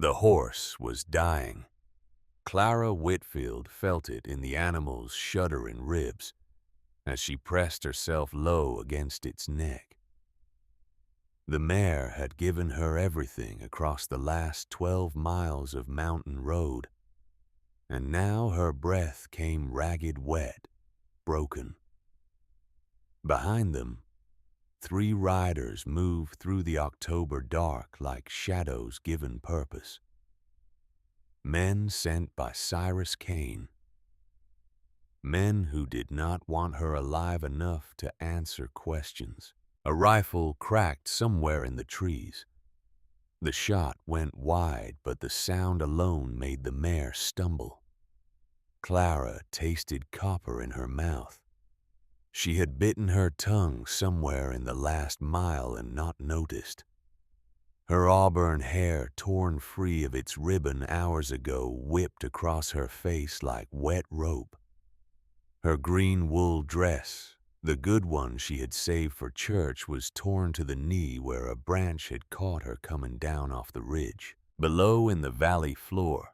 The horse was dying. Clara Whitfield felt it in the animal's shuddering ribs as she pressed herself low against its neck. The mare had given her everything across the last 12 miles of mountain road, and now her breath came ragged wet, broken. Behind them, 3 riders moved through the October dark like shadows given purpose. Men sent by Cyrus Kane. Men who did not want her alive enough to answer questions. A rifle cracked somewhere in the trees. The shot went wide, but the sound alone made the mare stumble. Clara tasted copper in her mouth. She had bitten her tongue somewhere in the last mile and not noticed. Her auburn hair, torn free of its ribbon hours ago, whipped across her face like wet rope. Her green wool dress, the good one she had saved for church, was torn to the knee where a branch had caught her coming down off the ridge. Below in the valley floor,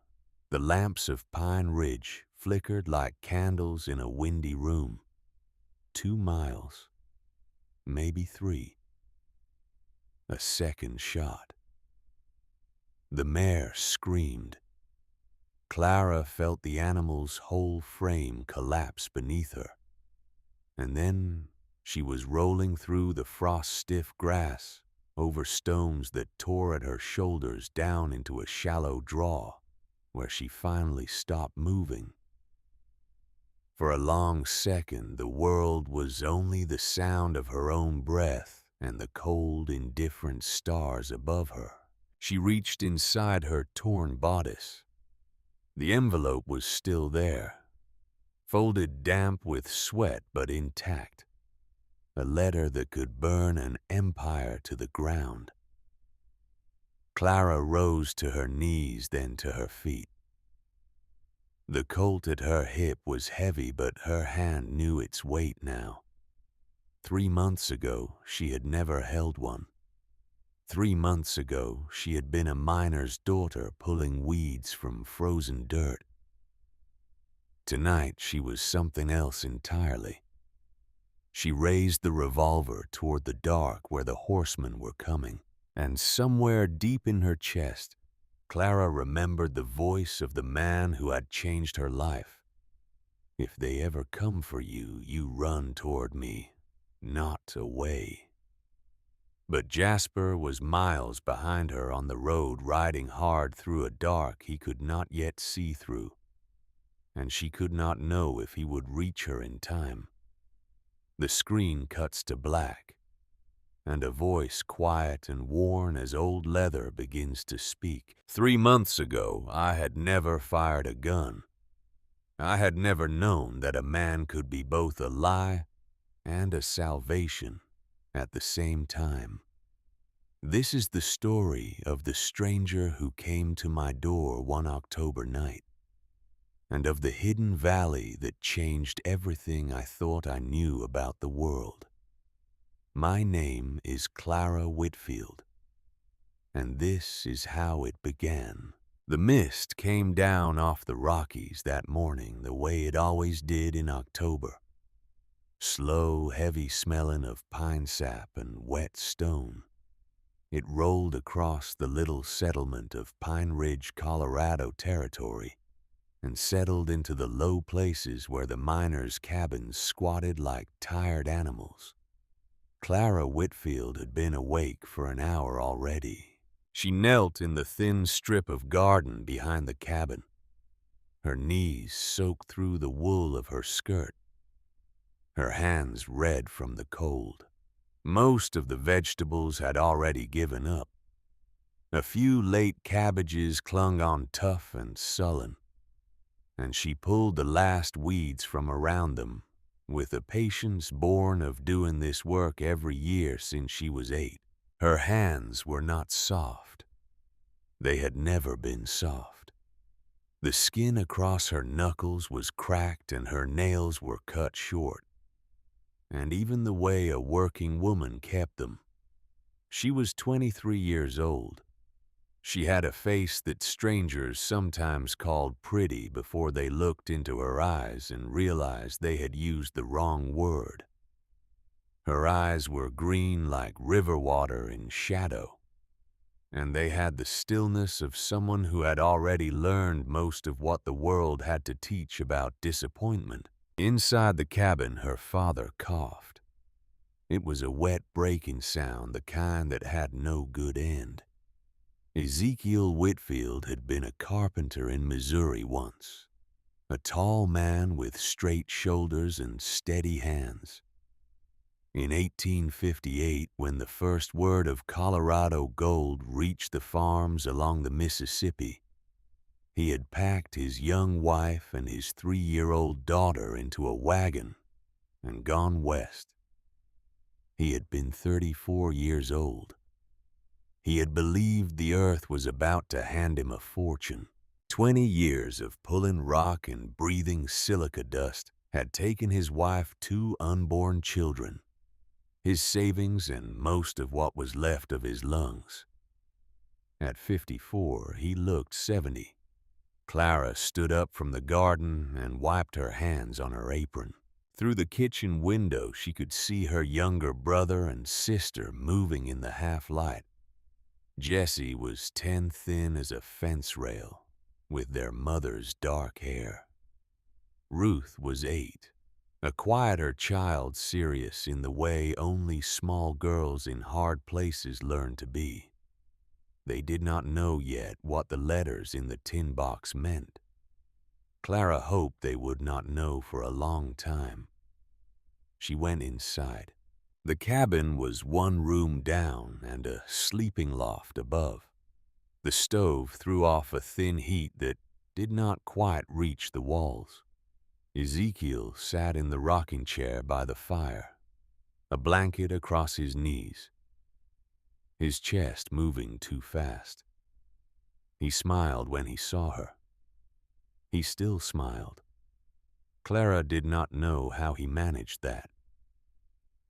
the lamps of Pine Ridge flickered like candles in a windy room. 2 miles, maybe 3. A second shot. The mare screamed. Clara felt the animal's whole frame collapse beneath her. And then she was rolling through the frost-stiff grass, over stones that tore at her shoulders down into a shallow draw, where she finally stopped moving. For a long second, the world was only the sound of her own breath and the cold, indifferent stars above her. She reached inside her torn bodice. The envelope was still there, folded damp with sweat but intact. A letter that could burn an empire to the ground. Clara rose to her knees, then to her feet. The colt at her hip was heavy, but her hand knew its weight now. 3 months ago, she had never held one. 3 months ago, she had been a miner's daughter pulling weeds from frozen dirt. Tonight, she was something else entirely. She raised the revolver toward the dark where the horsemen were coming, and somewhere deep in her chest, Clara remembered the voice of the man who had changed her life. If they ever come for you, you run toward me, not away. But Jasper was miles behind her on the road, riding hard through a dark he could not yet see through, and she could not know if he would reach her in time. The screen cuts to black, and a voice quiet and worn as old leather begins to speak. 3 months ago, I had never fired a gun. I had never known that a man could be both a lie and a salvation at the same time. This is the story of the stranger who came to my door one October night, and of the hidden valley that changed everything I thought I knew about the world. My name is Clara Whitfield, and this is how it began. The mist came down off the Rockies that morning the way it always did in October. Slow, heavy smelling of pine sap and wet stone. It rolled across the little settlement of Pine Ridge, Colorado territory, and settled into the low places where the miners' cabins squatted like tired animals. Clara Whitfield had been awake for an hour already. She knelt in the thin strip of garden behind the cabin, her knees soaked through the wool of her skirt, her hands red from the cold. Most of the vegetables had already given up. A few late cabbages clung on tough and sullen, and she pulled the last weeds from around them with a patience born of doing this work every year since she was 8. Her hands were not soft. They had never been soft. The skin across her knuckles was cracked and her nails were cut short. And even the way a working woman kept them. She was 23 years old. She had a face that strangers sometimes called pretty before they looked into her eyes and realized they had used the wrong word. Her eyes were green like river water in shadow, and they had the stillness of someone who had already learned most of what the world had to teach about disappointment. Inside the cabin, her father coughed. It was a wet breaking sound, the kind that had no good end. Ezekiel Whitfield had been a carpenter in Missouri once, a tall man with straight shoulders and steady hands. In 1858, when the first word of Colorado gold reached the farms along the Mississippi, he had packed his young wife and his 3-year-old daughter into a wagon and gone west. He had been 34 years old. He had believed the earth was about to hand him a fortune. 20 years of pulling rock and breathing silica dust had taken his wife 2 unborn children, his savings, and most of what was left of his lungs. At 54, he looked 70. Clara stood up from the garden and wiped her hands on her apron. Through the kitchen window, she could see her younger brother and sister moving in the half-light. Jessie was 10 thin as a fence rail, with their mother's dark hair. Ruth was 8, a quieter child, serious in the way only small girls in hard places learn to be. They did not know yet what the letters in the tin box meant. Clara hoped they would not know for a long time. She went inside. The cabin was 1 room down and a sleeping loft above. The stove threw off a thin heat that did not quite reach the walls. Ezekiel sat in the rocking chair by the fire, a blanket across his knees, his chest moving too fast. He smiled when he saw her. He still smiled. Clara did not know how he managed that.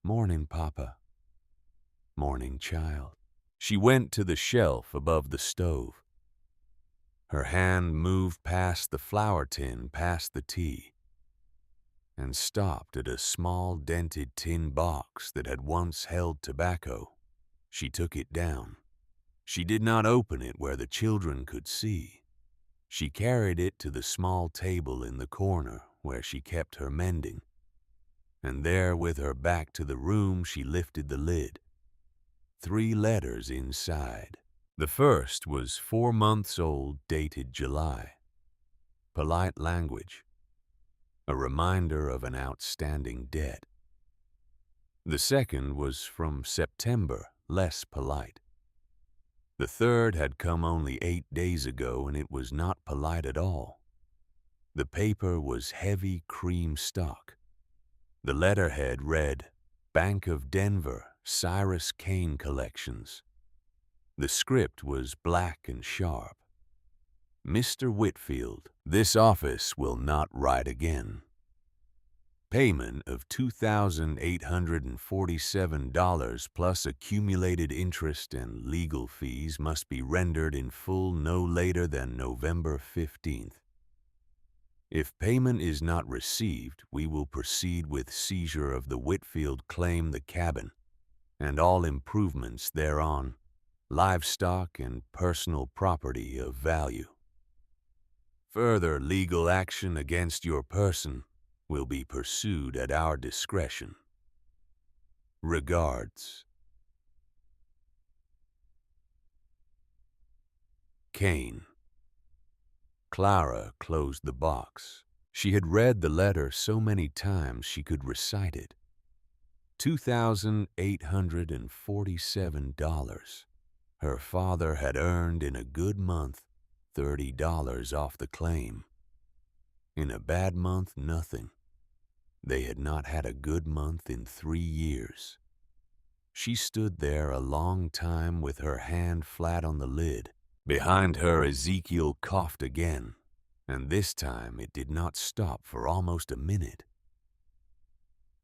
"Morning, Papa." "Morning, child." She went to the shelf above the stove. Her hand moved past the flour tin, past the tea, and stopped at a small dented tin box that had once held tobacco. She took it down. She did not open it where the children could see. She carried it to the small table in the corner where she kept her mending, and there, with her back to the room, she lifted the lid. 3 letters inside. The first was 4 months old, dated July. Polite language. A reminder of an outstanding debt. The second was from September, less polite. The third had come only 8 days ago, and it was not polite at all. The paper was heavy cream stock. The letterhead read, "Bank of Denver, Cyrus Kane Collections." The script was black and sharp. "Mr. Whitfield, this office will not write again. Payment of $2,847 plus accumulated interest and legal fees must be rendered in full no later than November 15th. If payment is not received, we will proceed with seizure of the Whitfield claim, the cabin, and all improvements thereon, livestock and personal property of value. Further legal action against your person will be pursued at our discretion. Regards, Kane." Clara closed the box. She had read the letter so many times she could recite it. $2,847. Her father had earned in a good month $30 off the claim. In a bad month, nothing. They had not had a good month in 3 years. She stood there a long time with her hand flat on the lid. Behind her, Ezekiel coughed again, and this time it did not stop for almost a minute.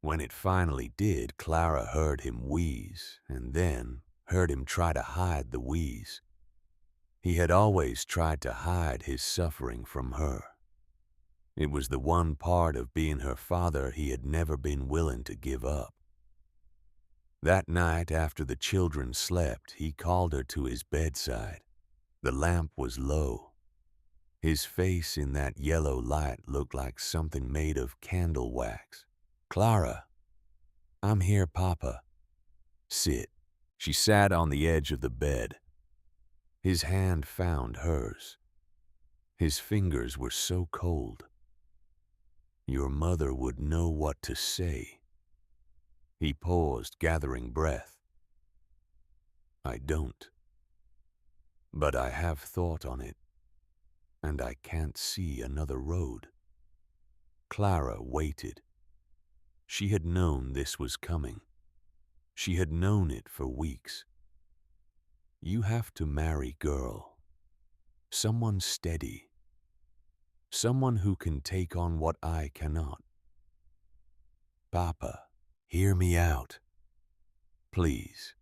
When it finally did, Clara heard him wheeze, and then heard him try to hide the wheeze. He had always tried to hide his suffering from her. It was the one part of being her father he had never been willing to give up. That night, after the children slept, he called her to his bedside. The lamp was low. His face in that yellow light looked like something made of candle wax. "Clara, I'm here, Papa. Sit." She sat on the edge of the bed. His hand found hers. His fingers were so cold. "Your mother would know what to say." He paused, gathering breath. "I don't. But I have thought on it, and I can't see another road." Clara waited. She had known this was coming. She had known it for weeks. "You have to marry, girl. Someone steady. Someone who can take on what I cannot. Papa, hear me out. Please."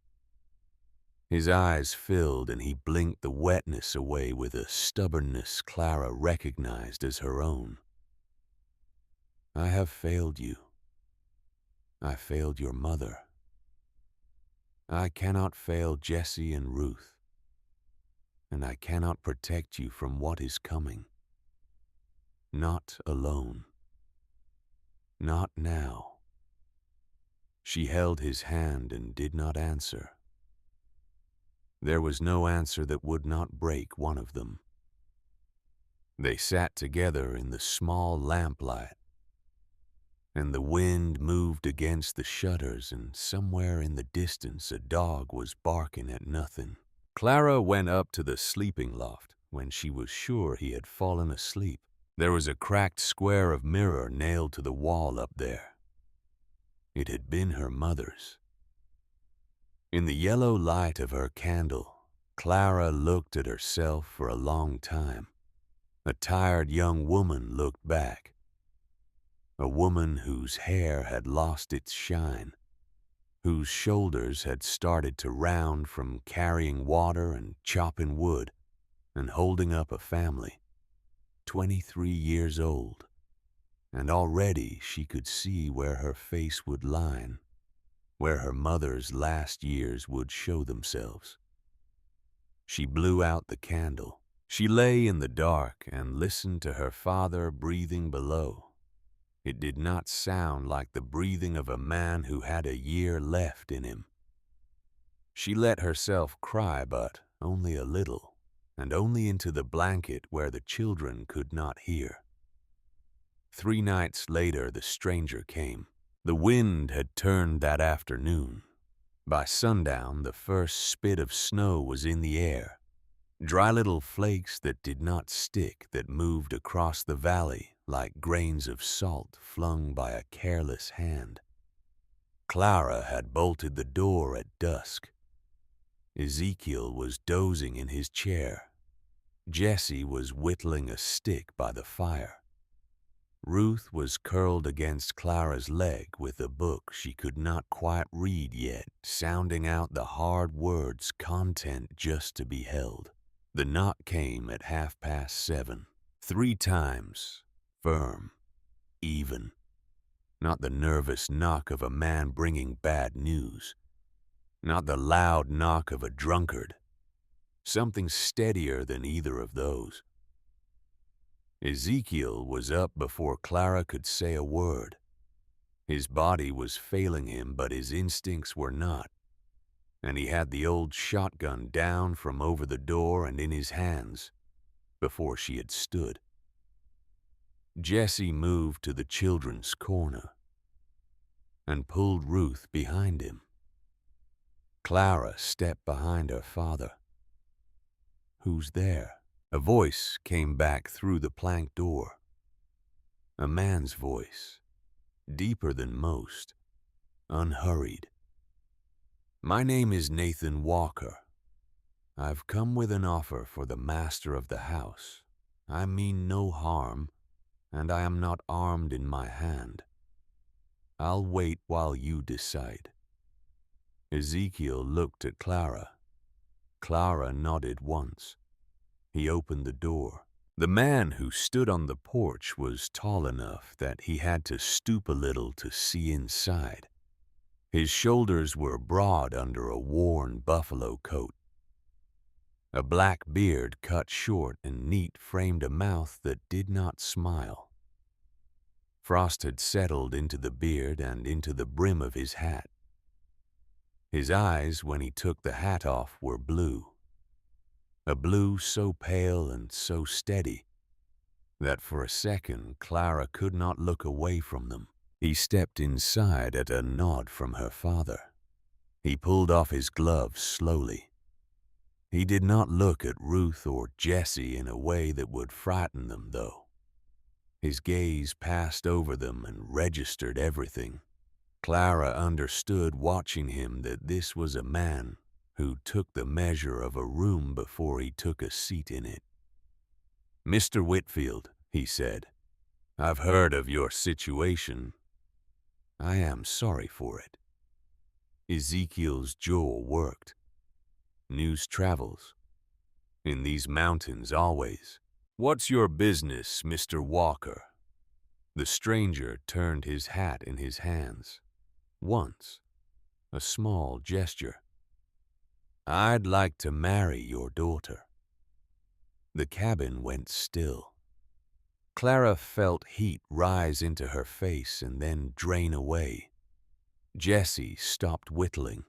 His eyes filled and he blinked the wetness away with a stubbornness Clara recognized as her own. "I have failed you. I failed your mother. I cannot fail Jesse and Ruth. And I cannot protect you from what is coming. Not alone. Not now." She held his hand and did not answer. There was no answer that would not break one of them. They sat together in the small lamplight, and the wind moved against the shutters, and somewhere in the distance a dog was barking at nothing. Clara went up to the sleeping loft when she was sure he had fallen asleep. There was a cracked square of mirror nailed to the wall up there. It had been her mother's. In the yellow light of her candle, Clara looked at herself for a long time. A tired young woman looked back. A woman whose hair had lost its shine, whose shoulders had started to round from carrying water and chopping wood and holding up a family. 23 years old, and already she could see where her face would line, where her mother's last years would show themselves. She blew out the candle. She lay in the dark and listened to her father breathing below. It did not sound like the breathing of a man who had a year left in him. She let herself cry, but only a little, and only into the blanket where the children could not hear. 3 nights later, the stranger came. The wind had turned that afternoon. By sundown, the first spit of snow was in the air. Dry little flakes that did not stick, that moved across the valley like grains of salt flung by a careless hand. Clara had bolted the door at dusk. Ezekiel was dozing in his chair. Jesse was whittling a stick by the fire. Ruth was curled against Clara's leg with a book she could not quite read yet, sounding out the hard words, content just to be held. The knock came at 7:30. 3 times, firm, even. Not the nervous knock of a man bringing bad news. Not the loud knock of a drunkard. Something steadier than either of those. Ezekiel was up before Clara could say a word. His body was failing him, but his instincts were not, and he had the old shotgun down from over the door and in his hands before she had stood. Jesse moved to the children's corner and pulled Ruth behind him. Clara stepped behind her father. "Who's there?" A voice came back through the plank door. A man's voice, deeper than most, unhurried. "My name is Nathan Walker. I've come with an offer for the master of the house. I mean no harm, and I am not armed in my hand. I'll wait while you decide." Ezekiel looked at Clara. Clara nodded once. He opened the door. The man who stood on the porch was tall enough that he had to stoop a little to see inside. His shoulders were broad under a worn buffalo coat. A black beard cut short and neat framed a mouth that did not smile. Frost had settled into the beard and into the brim of his hat. His eyes, when he took the hat off, were blue. A blue so pale and so steady that for a second Clara could not look away from them. He stepped inside at a nod from her father. He pulled off his gloves slowly. He did not look at Ruth or Jessie in a way that would frighten them, though. His gaze passed over them and registered everything. Clara understood watching him that this was a man who took the measure of a room before he took a seat in it. "Mr. Whitfield," he said, "I've heard of your situation. I am sorry for it." Ezekiel's jaw worked. "News travels. In these mountains always. What's your business, Mr. Walker?" The stranger turned his hat in his hands. Once, a small gesture. "I'd like to marry your daughter." The cabin went still. Clara felt heat rise into her face and then drain away. Jessie stopped whittling.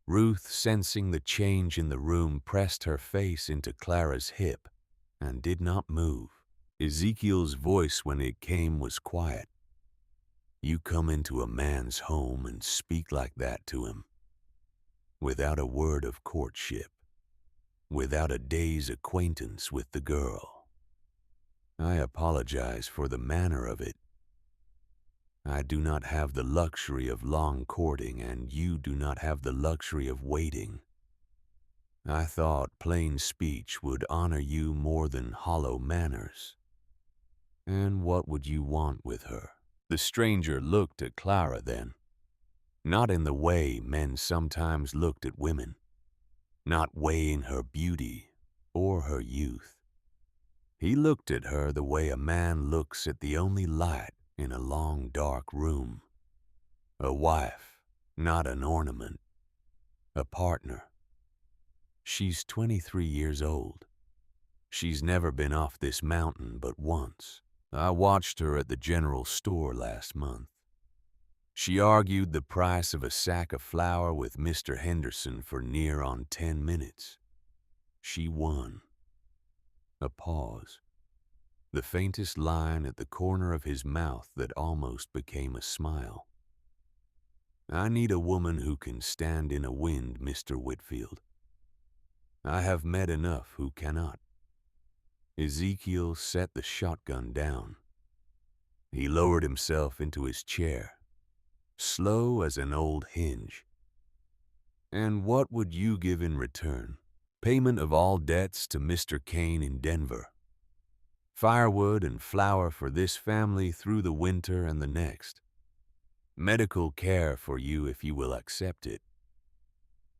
Ruth, sensing the change in the room, pressed her face into Clara's hip and did not move. Ezekiel's voice, when it came, was quiet. "You come into a man's home and speak like that to him, without a word of courtship, without a day's acquaintance with the girl. I apologize for the manner of it. I do not have the luxury of long courting, and you do not have the luxury of waiting. I thought plain speech would honor you more than hollow manners. And what would you want with her?" The stranger looked at Clara then, not in the way men sometimes looked at women, not weighing her beauty or her youth. He looked at her the way a man looks at the only light in a long, dark room. A wife, not an ornament. A partner. She's 23 years old. She's never been off this mountain but once. I watched her at the general store last month. She argued the price of a sack of flour with Mr. Henderson for near on 10 minutes. She won. A pause. The faintest line at the corner of his mouth that almost became a smile. "I need a woman who can stand in a wind, Mr. Whitfield. I have met enough who cannot." Ezekiel set the shotgun down. He lowered himself into his chair, slow as an old hinge. "And what would you give in return?" "Payment of all debts to Mr. Kane in Denver. Firewood and flour for this family through the winter and the next. Medical care for you if you will accept it.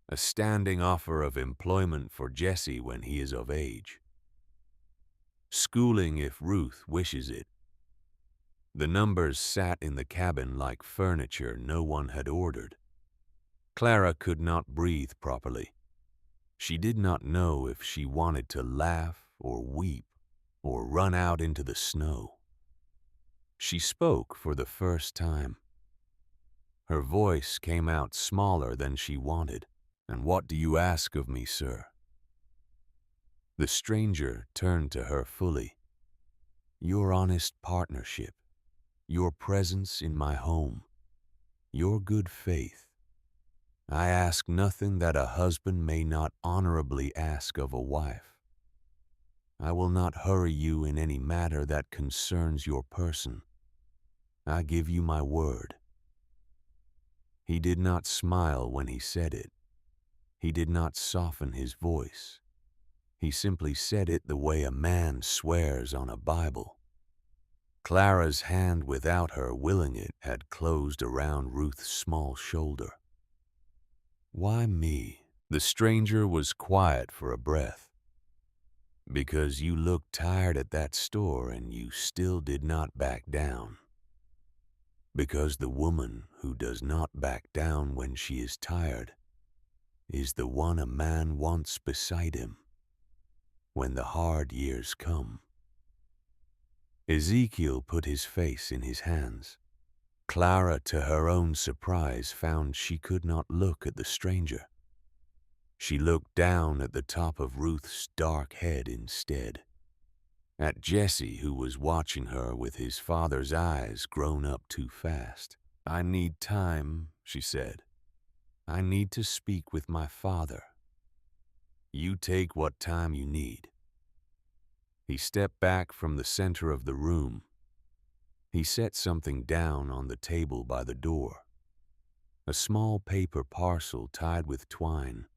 A standing offer of employment for Jessie when he is of age. Schooling if Ruth wishes it." The numbers sat in the cabin like furniture no one had ordered. Clara could not breathe properly. She did not know if she wanted to laugh or weep or run out into the snow. She spoke for the first time. Her voice came out smaller than she wanted. "And what do you ask of me, sir?" The stranger turned to her fully. "Your honest partnership, your presence in my home, your good faith. I ask nothing that a husband may not honorably ask of a wife. I will not hurry you in any matter that concerns your person. I give you my word." He did not smile when he said it. He did not soften his voice. He simply said it the way a man swears on a Bible. Clara's hand, without her willing it, had closed around Ruth's small shoulder. "Why me?" The stranger was quiet for a breath. Because you looked tired at that store and you still did not back down. Because the woman who does not back down when she is tired is the one a man wants beside him when the hard years come. Ezekiel put his face in his hands. Clara, to her own surprise, found she could not look at the stranger. She looked down at the top of Ruth's dark head instead, at Jesse, who was watching her with his father's eyes grown up too fast. "I need time," she said. "I need to speak with my father." "You take what time you need." He stepped back from the center of the room. He set something down on the table by the door. A small paper parcel tied with twine.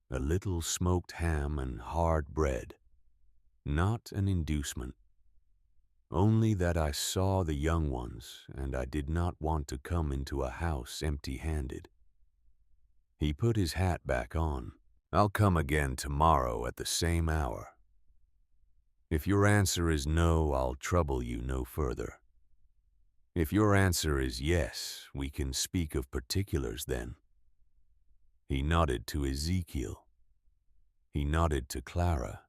A little smoked ham and hard bread. Not an inducement. Only that I saw the young ones, and I did not want to come into a house empty-handed. He put his hat back on. "I'll come again tomorrow at the same hour. If your answer is no, I'll trouble you no further. If your answer is yes, we can speak of particulars then." He nodded to Ezekiel. He nodded to Clara.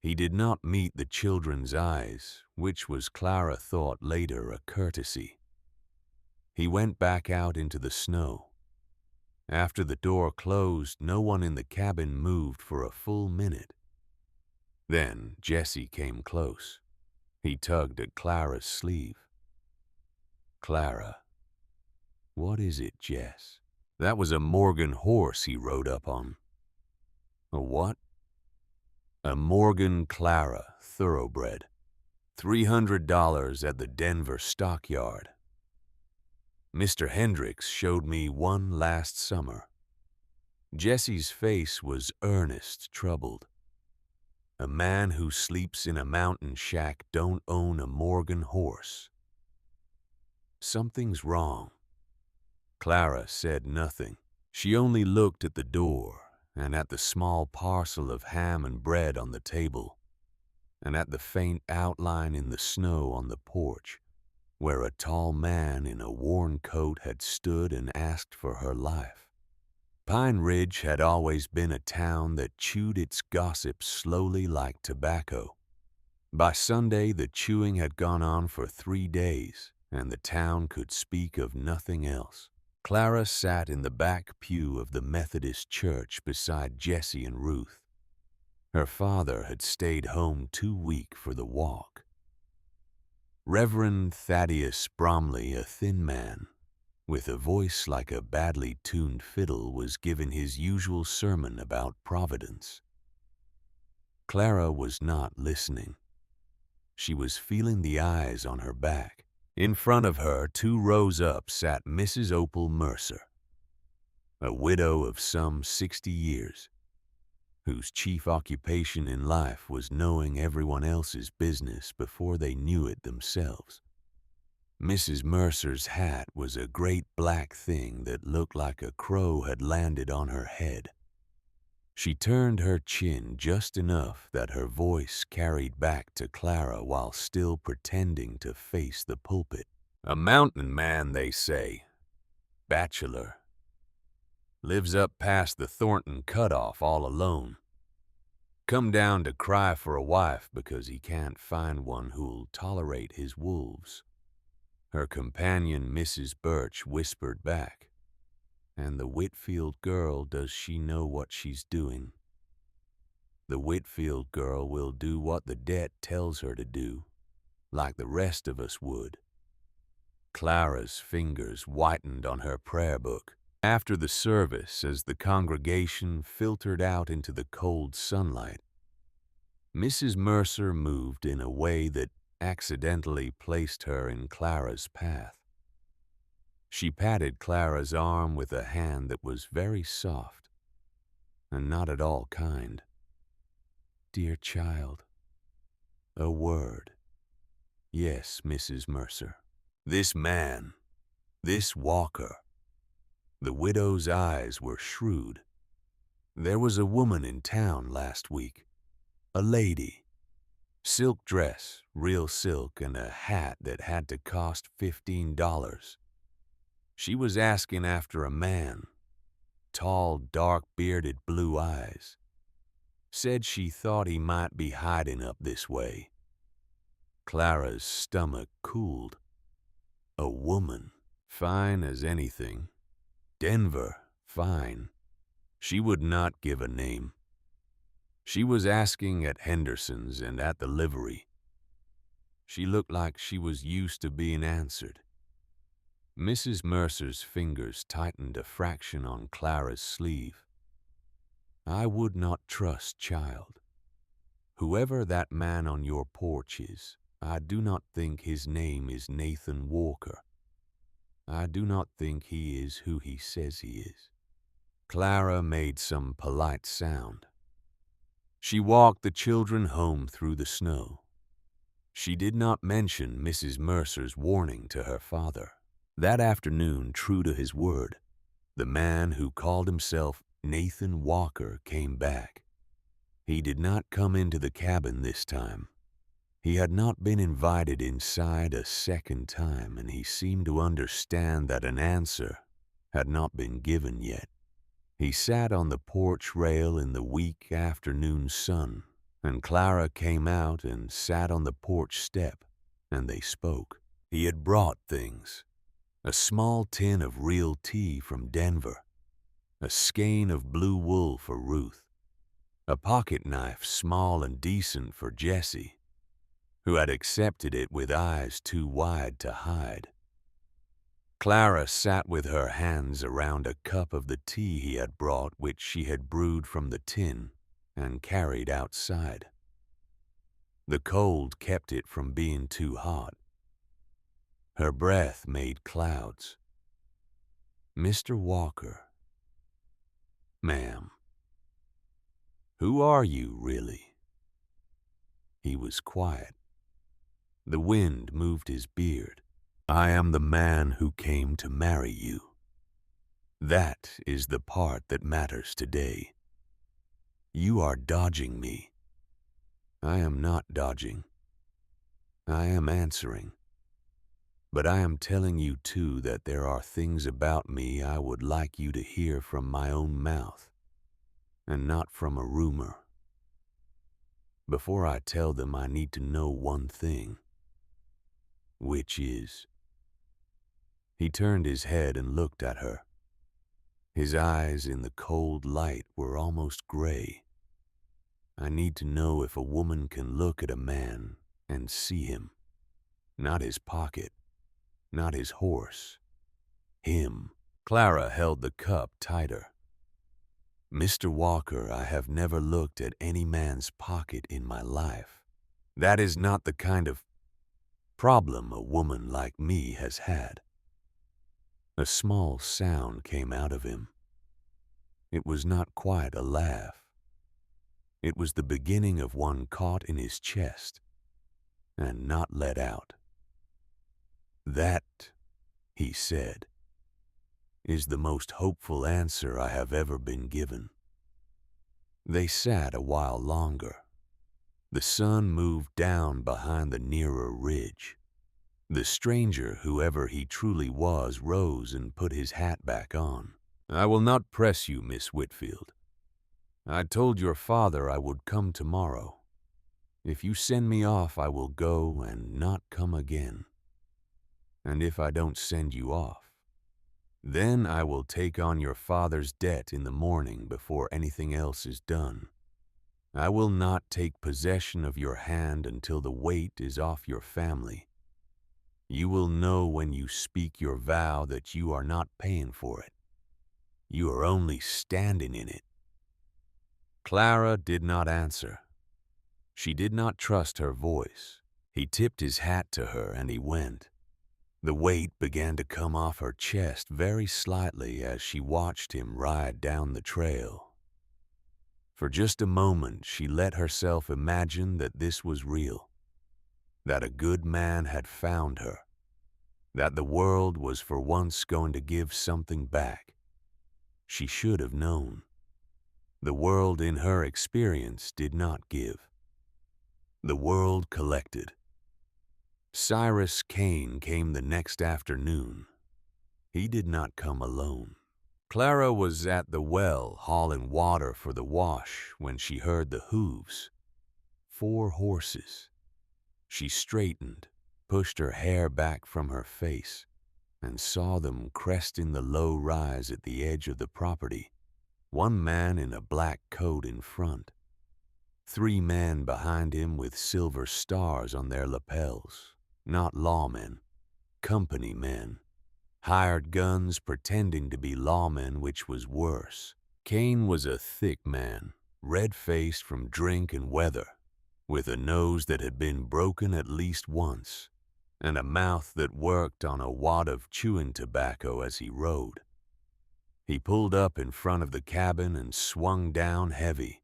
He did not meet the children's eyes, which was, Clara thought later, a courtesy. He went back out into the snow. After the door closed, no one in the cabin moved for a full minute. Then Jesse came close. He tugged at Clara's sleeve. "Clara." "What is it, Jess?" "That was a Morgan horse he rode up on." "A what?" "A Morgan Clara thoroughbred. $300 at the Denver stockyard. Mr. Hendricks showed me one last summer." Jesse's face was earnest, troubled. "A man who sleeps in a mountain shack don't own a Morgan horse." "Something's wrong." Clara said nothing. She only looked at the door, and at the small parcel of ham and bread on the table, and at the faint outline in the snow on the porch, where a tall man in a worn coat had stood and asked for her life. Pine Ridge had always been a town that chewed its gossip slowly like tobacco. By Sunday, the chewing had gone on for 3 days, and the town could speak of nothing else. Clara sat in the back pew of the Methodist church beside Jesse and Ruth. Her father had stayed home too weak for the walk. Reverend Thaddeus Bromley, a thin man, with a voice like a badly tuned fiddle, was giving his usual sermon about Providence. Clara was not listening. She was feeling the eyes on her back. In front of her, 2 rows up, sat Mrs. Opal Mercer, a widow of some 60 years, whose chief occupation in life was knowing everyone else's business before they knew it themselves. Mrs. Mercer's hat was a great black thing that looked like a crow had landed on her head. She turned her chin just enough that her voice carried back to Clara while still pretending to face the pulpit. "A mountain man, they say. Bachelor. Lives up past the Thornton cutoff all alone. Come down to cry for a wife because he can't find one who'll tolerate his wolves." Her companion, Mrs. Birch, whispered back, "And the Whitfield girl, does she know what she's doing?" "The Whitfield girl will do what the debt tells her to do, like the rest of us would." Clara's fingers whitened on her prayer book. After the service, as the congregation filtered out into the cold sunlight, Mrs. Mercer moved in a way that accidentally placed her in Clara's path. She patted Clara's arm with a hand that was very soft and not at all kind. "Dear child, a word." "Yes, Mrs. Mercer." "This man, this Walker." The widow's eyes were shrewd. "There was a woman in town last week. A lady. Silk dress, real silk, and a hat that had to cost $15. She was asking after a man. Tall, dark-bearded, blue eyes. Said she thought he might be hiding up this way. Clara's stomach cooled. A woman, fine as anything. Denver, fine. She would not give a name. She was asking at Henderson's and at the livery. She looked like she was used to being answered. Mrs. Mercer's fingers tightened a fraction on Clara's sleeve. I would not trust, child. Whoever that man on your porch is, I do not think his name is Nathan Walker. I do not think he is who he says he is. Clara made some polite sound. She walked the children home through the snow. She did not mention Mrs. Mercer's warning to her father. That afternoon, true to his word, the man who called himself Nathan Walker came back. He did not come into the cabin this time. He had not been invited inside a second time, and he seemed to understand that an answer had not been given yet. He sat on the porch rail in the weak afternoon sun, and Clara came out and sat on the porch step, and they spoke. He had brought things. A small tin of real tea from Denver, a skein of blue wool for Ruth, a pocket knife small and decent for Jessie, who had accepted it with eyes too wide to hide. Clara sat with her hands around a cup of the tea he had brought, which she had brewed from the tin and carried outside. The cold kept it from being too hot. Her breath made clouds. Mr. Walker. Ma'am. Who are you, really? He was quiet. The wind moved his beard. I am the man who came to marry you. That is the part that matters today. You are dodging me. I am not dodging. I am answering. But I am telling you, too, that there are things about me I would like you to hear from my own mouth, and not from a rumor. Before I tell them, I need to know one thing, which is... He turned his head and looked at her. His eyes in the cold light were almost gray. I need to know if a woman can look at a man and see him, not his pocket, not his horse, him. Clara held the cup tighter. Mr. Walker, I have never looked at any man's pocket in my life. That is not the kind of problem a woman like me has had. A small sound came out of him. It was not quite a laugh. It was the beginning of one caught in his chest and not let out. That, he said, is the most hopeful answer I have ever been given. They sat a while longer. The sun moved down behind the nearer ridge. The stranger, whoever he truly was, rose and put his hat back on. I will not press you, Miss Whitfield. I told your father I would come tomorrow. If you send me off, I will go and not come again. And if I don't send you off, then I will take on your father's debt in the morning before anything else is done. I will not take possession of your hand until the weight is off your family. You will know when you speak your vow that you are not paying for it. You are only standing in it. Clara did not answer. She did not trust her voice. He tipped his hat to her and he went. The weight began to come off her chest very slightly as she watched him ride down the trail. For just a moment, she let herself imagine that this was real, that a good man had found her, that the world was for once going to give something back. She should have known. The world, in her experience, did not give. The world collected. Cyrus Kane came the next afternoon. He did not come alone. Clara was at the well hauling water for the wash when she heard the hooves. 4 horses. She straightened, pushed her hair back from her face, and saw them cresting the low rise at the edge of the property. 1 man in a black coat in front. 3 men behind him with silver stars on their lapels. Not lawmen, company men. Hired guns pretending to be lawmen, which was worse. Kane was a thick man, red-faced from drink and weather, with a nose that had been broken at least once, and a mouth that worked on a wad of chewing tobacco as he rode. He pulled up in front of the cabin and swung down heavy.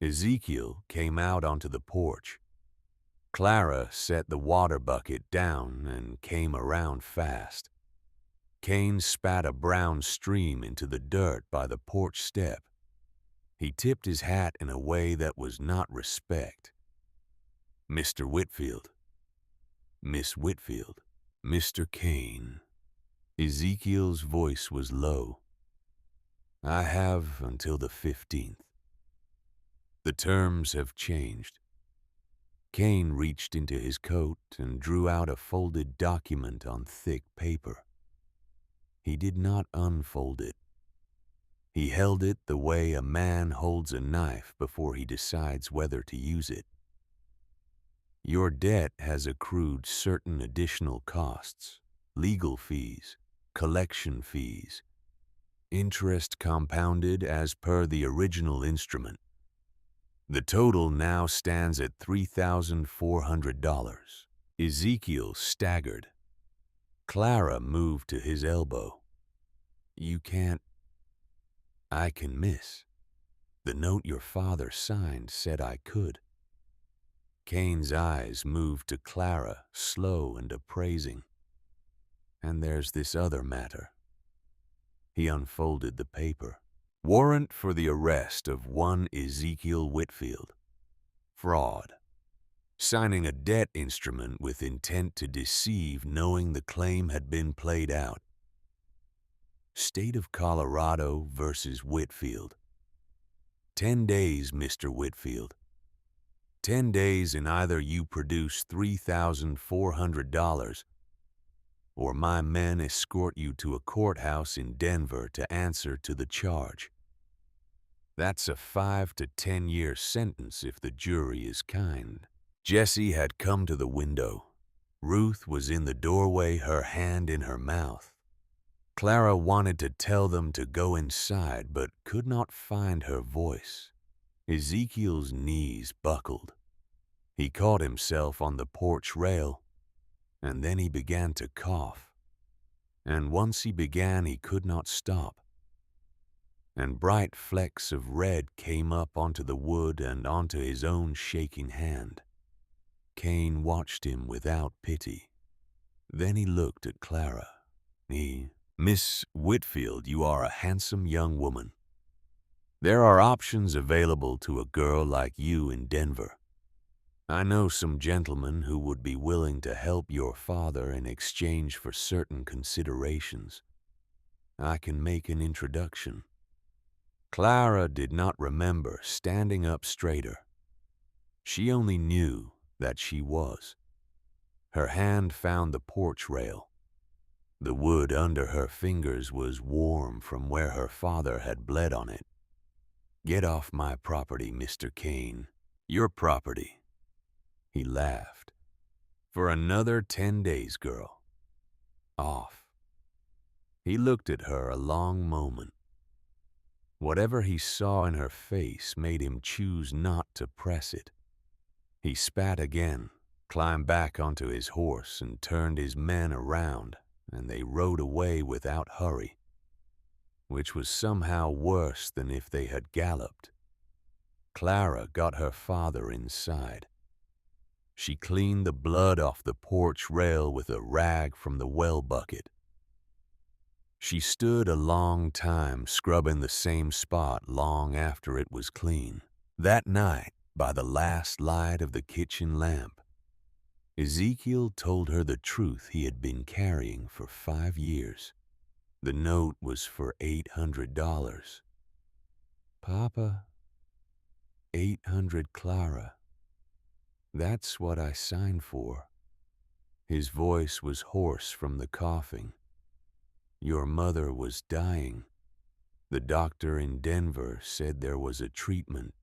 Ezekiel came out onto the porch. Clara set the water bucket down and came around fast. Kane spat a brown stream into the dirt by the porch step. He tipped his hat in a way that was not respect. Mr. Whitfield. Miss Whitfield. Mr. Kane. Ezekiel's voice was low. I have until the 15th. The terms have changed. Kane reached into his coat and drew out a folded document on thick paper. He did not unfold it. He held it the way a man holds a knife before he decides whether to use it. Your debt has accrued certain additional costs, legal fees, collection fees, interest compounded as per the original instrument. The total now stands at $3,400. Ezekiel staggered. Clara moved to his elbow. You can't. I can miss. The note your father signed said I could. Kane's eyes moved to Clara, slow and appraising. And there's this other matter. He unfolded the paper. Warrant for the arrest of 1 Ezekiel Whitfield. Fraud. Signing a debt instrument with intent to deceive, knowing the claim had been played out. State of Colorado versus Whitfield. 10 days, Mr. Whitfield. 10 days and either you produce $3,400 or my men escort you to a courthouse in Denver to answer to the charge. That's a 5 to 10 year sentence if the jury is kind. Jessie had come to the window. Ruth was in the doorway, her hand in her mouth. Clara wanted to tell them to go inside, but could not find her voice. Ezekiel's knees buckled. He caught himself on the porch rail, and then he began to cough. And once he began, he could not stop. And bright flecks of red came up onto the wood and onto his own shaking hand. Kane watched him without pity. Then he looked at Clara. Miss Whitfield, you are a handsome young woman. There are options available to a girl like you in Denver. I know some gentlemen who would be willing to help your father in exchange for certain considerations. I can make an introduction. Clara did not remember standing up straighter. She only knew that she was. Her hand found the porch rail. The wood under her fingers was warm from where her father had bled on it. Get off my property, Mr. Kane. Your property. He laughed. For another 10 days, girl. Off. He looked at her a long moment. Whatever he saw in her face made him choose not to press it. He spat again, climbed back onto his horse, and turned his men around, and they rode away without hurry, which was somehow worse than if they had galloped. Clara got her father inside. She cleaned the blood off the porch rail with a rag from the well bucket. She stood a long time scrubbing the same spot long after it was clean. That night, by the last light of the kitchen lamp, Ezekiel told her the truth he had been carrying for 5 years. The note was for $800. Papa, 800 Clara. That's what I signed for. His voice was hoarse from the coughing. Your mother was dying. The doctor in Denver said there was a treatment,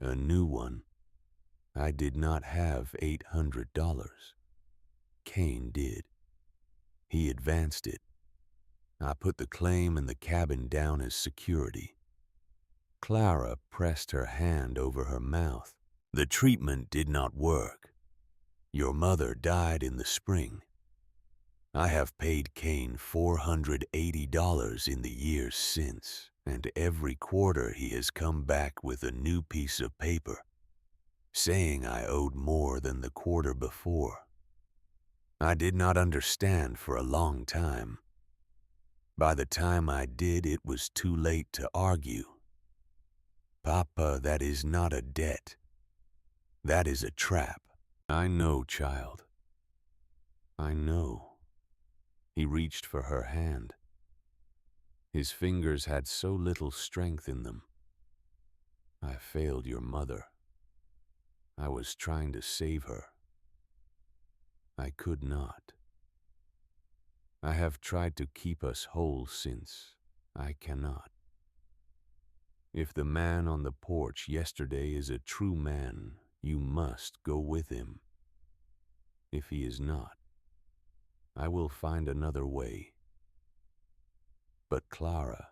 a new one. I did not have $800. Kane did. He advanced it. I put the claim in the cabin down as security. Clara pressed her hand over her mouth. The treatment did not work. Your mother died in the spring. I have paid Kane $480 in the years since, and every quarter he has come back with a new piece of paper, saying I owed more than the quarter before. I did not understand for a long time. By the time I did, it was too late to argue. Papa, that is not a debt. That is a trap. I know, child. I know. He reached for her hand. His fingers had so little strength in them. I failed your mother. I was trying to save her. I could not. I have tried to keep us whole since. I cannot. If the man on the porch yesterday is a true man, you must go with him. If he is not, I will find another way. But Clara,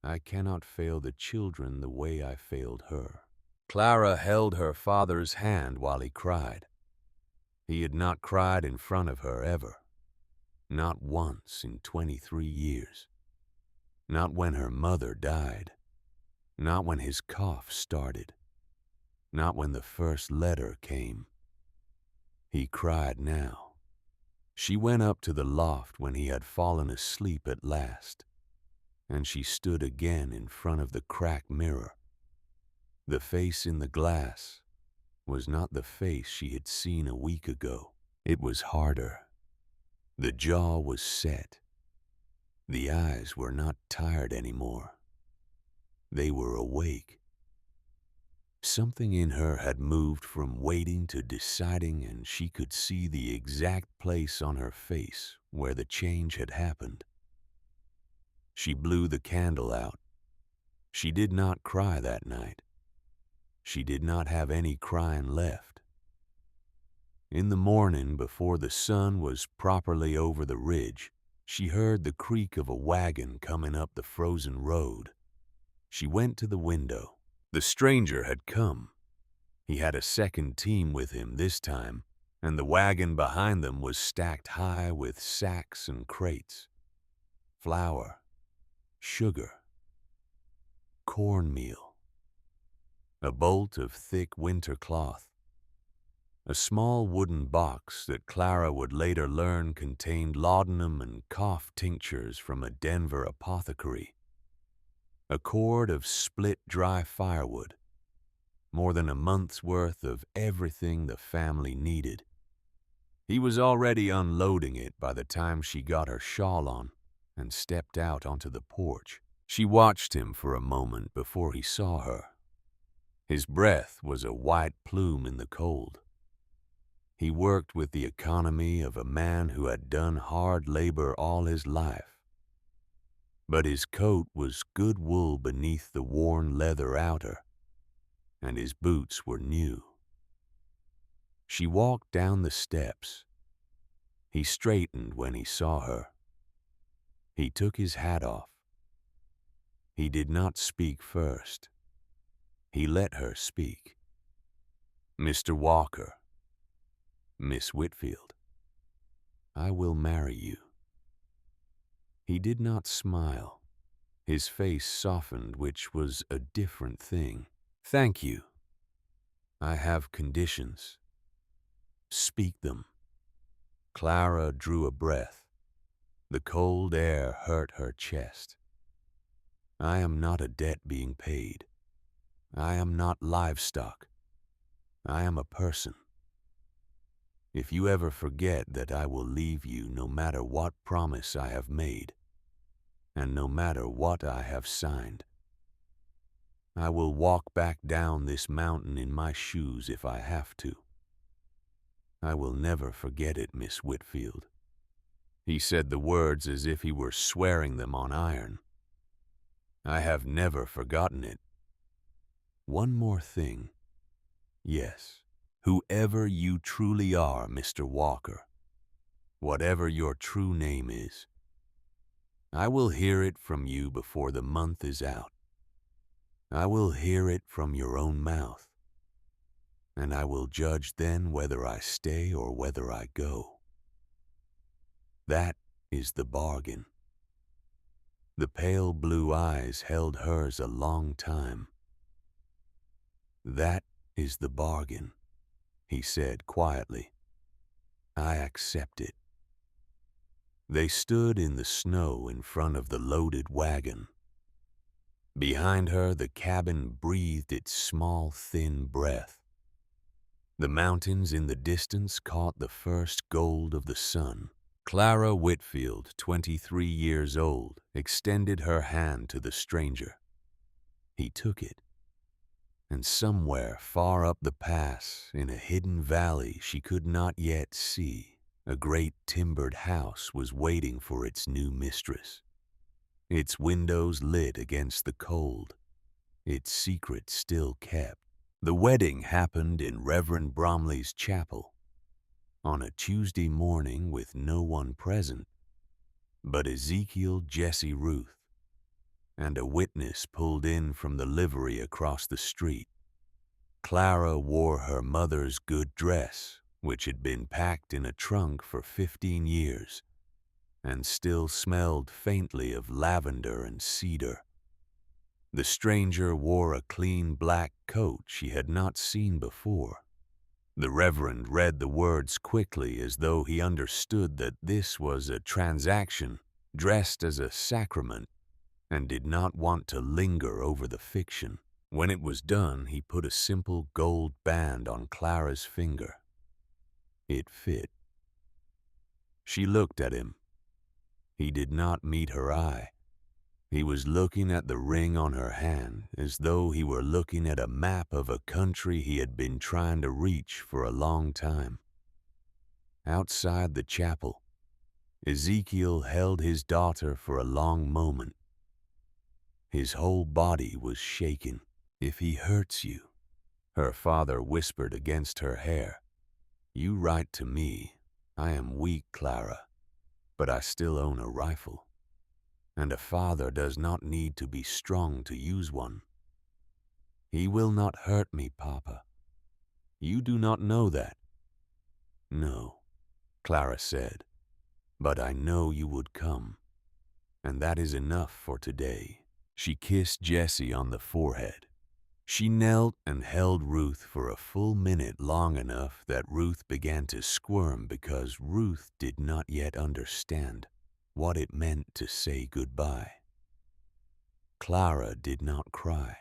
I cannot fail the children the way I failed her. Clara held her father's hand while he cried. He had not cried in front of her ever. Not once in 23 years. Not when her mother died. Not when his cough started. Not when the first letter came. He cried now. She went up to the loft when he had fallen asleep at last, and she stood again in front of the cracked mirror. The face in the glass was not the face she had seen a week ago. It was harder. The jaw was set. The eyes were not tired anymore. They were awake. Something in her had moved from waiting to deciding, and she could see the exact place on her face where the change had happened. She blew the candle out. She did not cry that night. She did not have any crying left. In the morning, before the sun was properly over the ridge, she heard the creak of a wagon coming up the frozen road. She went to the window. The stranger had come. He had a second team with him this time, and the wagon behind them was stacked high with sacks and crates. Flour, sugar, cornmeal, a bolt of thick winter cloth, a small wooden box that Clara would later learn contained laudanum and cough tinctures from a Denver apothecary, a cord of split dry firewood, more than a month's worth of everything the family needed. He was already unloading it by the time she got her shawl on and stepped out onto the porch. She watched him for a moment before he saw her. His breath was a white plume in the cold. He worked with the economy of a man who had done hard labor all his life. But his coat was good wool beneath the worn leather outer, and his boots were new. She walked down the steps. He straightened when he saw her. He took his hat off. He did not speak first. He let her speak. Mr. Walker, Miss Whitfield, I will marry you. He did not smile. His face softened, which was a different thing. Thank you. I have conditions. Speak them. Clara drew a breath. The cold air hurt her chest. I am not a debt being paid. I am not livestock. I am a person. If you ever forget that I will leave you no matter what promise I have made, and no matter what I have signed, I will walk back down this mountain in my shoes if I have to. I will never forget it, Miss Whitfield." He said the words as if he were swearing them on iron. "I have never forgotten it. One more thing. Yes, whoever you truly are, Mr. Walker, whatever your true name is, I will hear it from you before the month is out. I will hear it from your own mouth, and I will judge then whether I stay or whether I go. That is the bargain." The pale blue eyes held hers a long time. "That is the bargain," he said quietly. "I accept it." They stood in the snow in front of the loaded wagon. Behind her, the cabin breathed its small, thin breath. The mountains in the distance caught the first gold of the sun. Clara Whitfield, 23 years old, extended her hand to the stranger. He took it, and somewhere far up the pass, in a hidden valley she could not yet see, a great timbered house was waiting for its new mistress. Its windows lit against the cold, its secret still kept. The wedding happened in Reverend Bromley's chapel, on a Tuesday morning with no one present but Ezekiel Jesse Ruth and a witness pulled in from the livery across the street. Clara wore her mother's good dress, which had been packed in a trunk for 15 years and still smelled faintly of lavender and cedar. The stranger wore a clean black coat she had not seen before. The Reverend read the words quickly as though he understood that this was a transaction dressed as a sacrament and did not want to linger over the fiction. When it was done, he put a simple gold band on Clara's finger. It fit. She looked at him. He did not meet her eye. He was looking at the ring on her hand as though he were looking at a map of a country he had been trying to reach for a long time. Outside the chapel, Ezekiel held his daughter for a long moment. His whole body was shaking. "If he hurts you," her father whispered against her hair, "you write to me. I am weak, Clara, but I still own a rifle. And a father does not need to be strong to use one." "He will not hurt me, Papa. You do not know that." "No," Clara said, "but I know you would come, and that is enough for today." She kissed Jesse on the forehead. She knelt and held Ruth for a full minute, long enough that Ruth began to squirm because Ruth did not yet understand what it meant to say goodbye. Clara did not cry.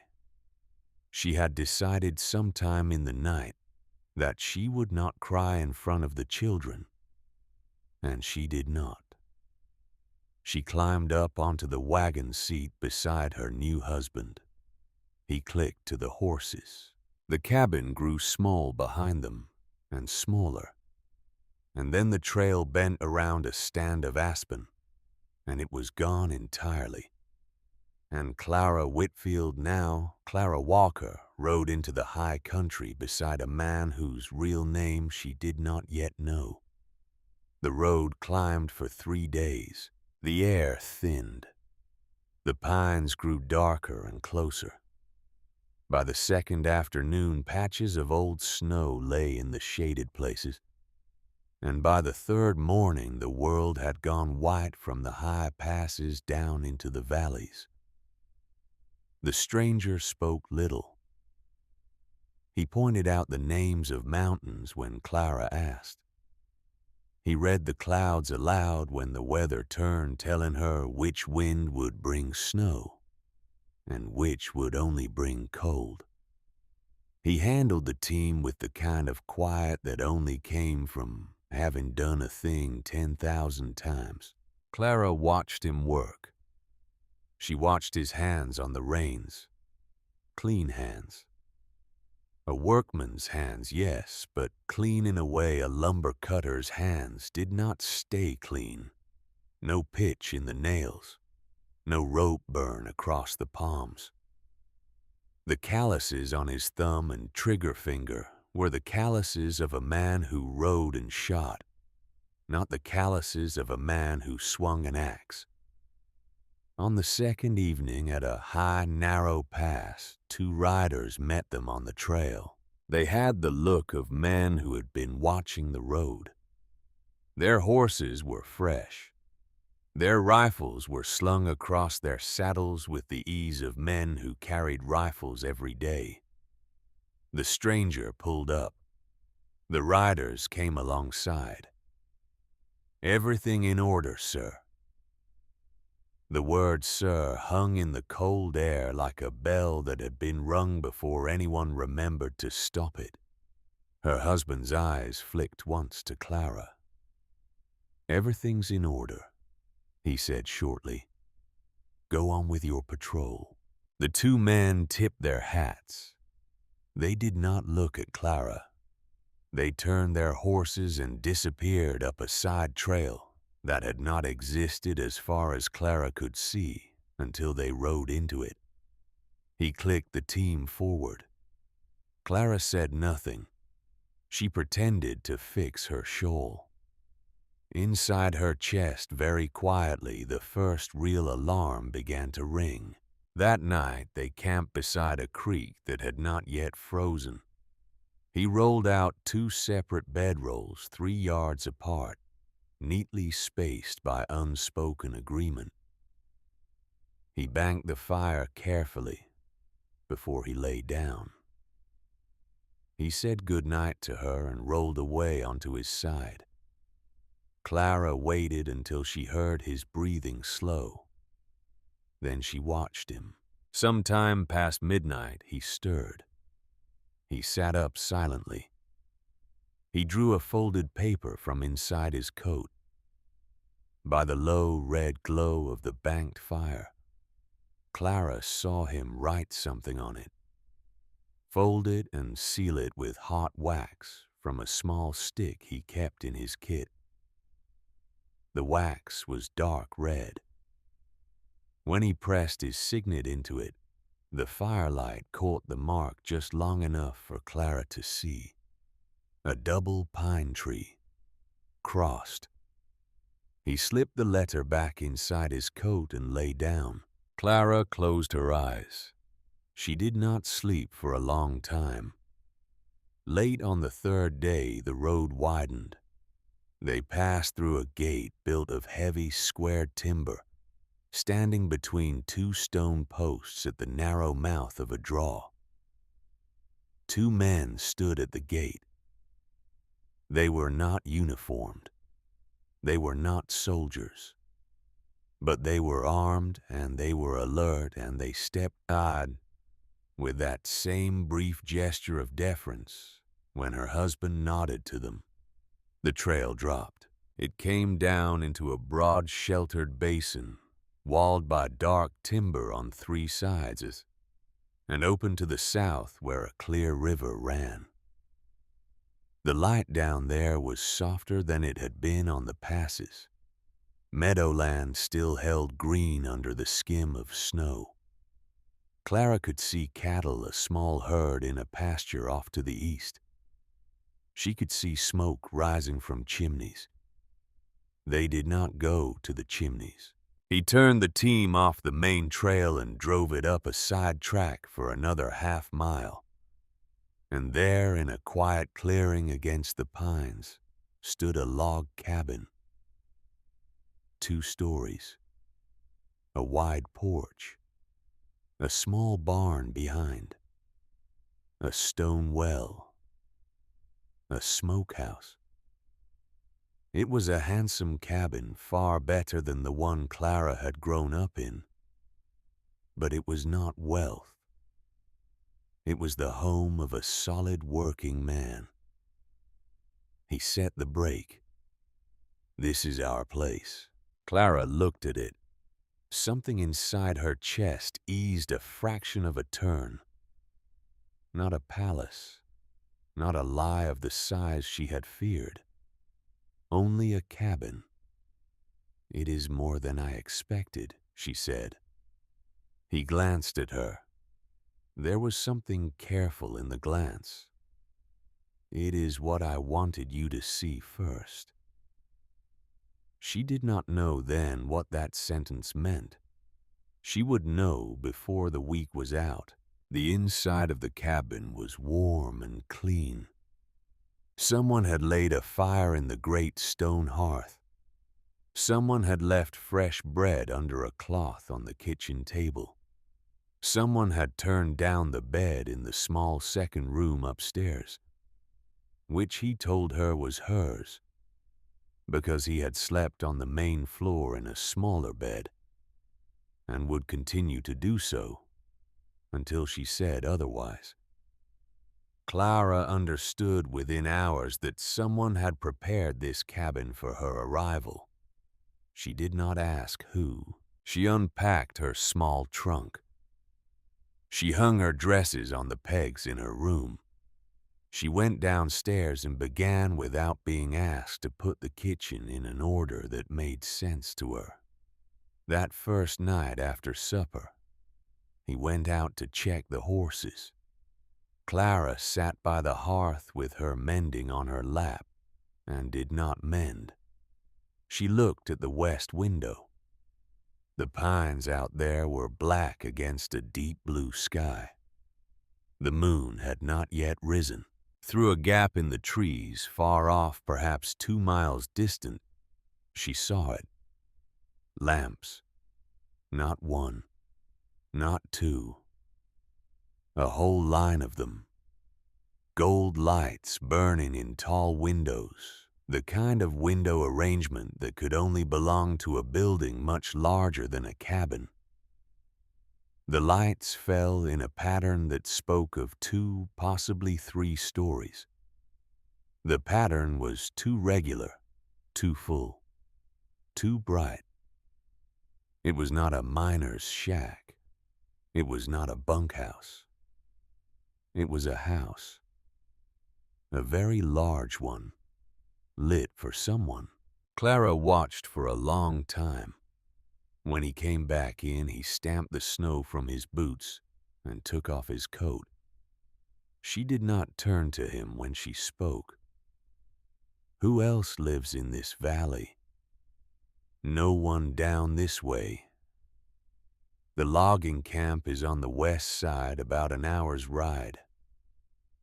She had decided sometime in the night that she would not cry in front of the children, and she did not. She climbed up onto the wagon seat beside her new husband. He clicked to the horses. The cabin grew small behind them, and smaller. And then the trail bent around a stand of aspen, and it was gone entirely. And Clara Whitfield, now Clara Walker, rode into the high country beside a man whose real name she did not yet know. The road climbed for 3 days. The air thinned. The pines grew darker and closer. By the second afternoon, patches of old snow lay in the shaded places, and by the third morning the world had gone white from the high passes down into the valleys. The stranger spoke little. He pointed out the names of mountains when Clara asked. He read the clouds aloud when the weather turned, telling her which wind would bring snow and which would only bring cold. He handled the team with the kind of quiet that only came from having done a thing 10,000 times. Clara watched him work. She watched his hands on the reins. Clean hands. A workman's hands, yes, but clean in a way a lumber cutter's hands did not stay clean. No pitch in the nails. No rope burn across the palms. The calluses on his thumb and trigger finger were the calluses of a man who rode and shot, not the calluses of a man who swung an axe. On the second evening at a high, narrow pass, two riders met them on the trail. They had the look of men who had been watching the road. Their horses were fresh. Their rifles were slung across their saddles with the ease of men who carried rifles every day. The stranger pulled up. The riders came alongside. "Everything in order, sir." The word "sir" hung in the cold air like a bell that had been rung before anyone remembered to stop it. Her husband's eyes flicked once to Clara. "Everything's in order," he said shortly. "Go on with your patrol." The two men tipped their hats. They did not look at Clara. They turned their horses and disappeared up a side trail that had not existed as far as Clara could see until they rode into it. He clicked the team forward. Clara said nothing. She pretended to fix her shawl. Inside her chest, very quietly, the first real alarm began to ring. That night, they camped beside a creek that had not yet frozen. He rolled out two separate bedrolls 3 yards apart, neatly spaced by unspoken agreement. He banked the fire carefully before he lay down. He said good night to her and rolled away onto his side. Clara waited until she heard his breathing slow. Then she watched him. Sometime past midnight, he stirred. He sat up silently. He drew a folded paper from inside his coat. By the low red glow of the banked fire, Clara saw him write something on it. Fold it and seal it with hot wax from a small stick he kept in his kit. The wax was dark red. When he pressed his signet into it, the firelight caught the mark just long enough for Clara to see. A double pine tree, crossed. He slipped the letter back inside his coat and lay down. Clara closed her eyes. She did not sleep for a long time. Late on the third day, the road widened. They passed through a gate built of heavy, square timber, standing between two stone posts at the narrow mouth of a draw. Two men stood at the gate. They were not uniformed. They were not soldiers. But they were armed, and they were alert, and they stepped aside with that same brief gesture of deference when her husband nodded to them. The trail dropped. It came down into a broad, sheltered basin, walled by dark timber on 3 sides, and open to the south where a clear river ran. The light down there was softer than it had been on the passes. Meadowland still held green under the skim of snow. Clara could see cattle, a small herd in a pasture off to the east. She could see smoke rising from chimneys. They did not go to the chimneys. He turned the team off the main trail and drove it up a side track for another half-mile. And there, in a quiet clearing against the pines, stood a log cabin. 2 stories. A wide porch. A small barn behind. A stone well. A smokehouse. It was a handsome cabin, far better than the one Clara had grown up in. But it was not wealth. It was the home of a solid working man. He set the brake. "This is our place." Clara looked at it. Something inside her chest eased a fraction of a turn. Not a palace, not a lie of the size she had feared. Only a cabin. "It is more than I expected," she said. He glanced at her. There was something careful in the glance. "It is what I wanted you to see first." She did not know then what that sentence meant. She would know before the week was out. The inside of the cabin was warm and clean. Someone had laid a fire in the great stone hearth. Someone had left fresh bread under a cloth on the kitchen table. Someone had turned down the bed in the small second room upstairs, which he told her was hers, because he had slept on the main floor in a smaller bed, and would continue to do so until she said otherwise. Clara understood within hours that someone had prepared this cabin for her arrival. She did not ask who. She unpacked her small trunk. She hung her dresses on the pegs in her room. She went downstairs and began, without being asked, to put the kitchen in an order that made sense to her. That first night after supper, he went out to check the horses. Clara sat by the hearth with her mending on her lap and did not mend. She looked at the west window. The pines out there were black against a deep blue sky. The moon had not yet risen. Through a gap in the trees, far off, perhaps 2 miles distant, she saw it. Lamps. Not one, not two. A whole line of them. Gold lights burning in tall windows, the kind of window arrangement that could only belong to a building much larger than a cabin. The lights fell in a pattern that spoke of 2, possibly 3 stories. The pattern was too regular, too full, too bright. It was not a miner's shack. It was not a bunkhouse. It was a house. A very large one, lit for someone. Clara watched for a long time. When he came back in, he stamped the snow from his boots and took off his coat. She did not turn to him when she spoke. "Who else lives in this valley?" "No one down this way. The logging camp is on the west side, about an hour's ride.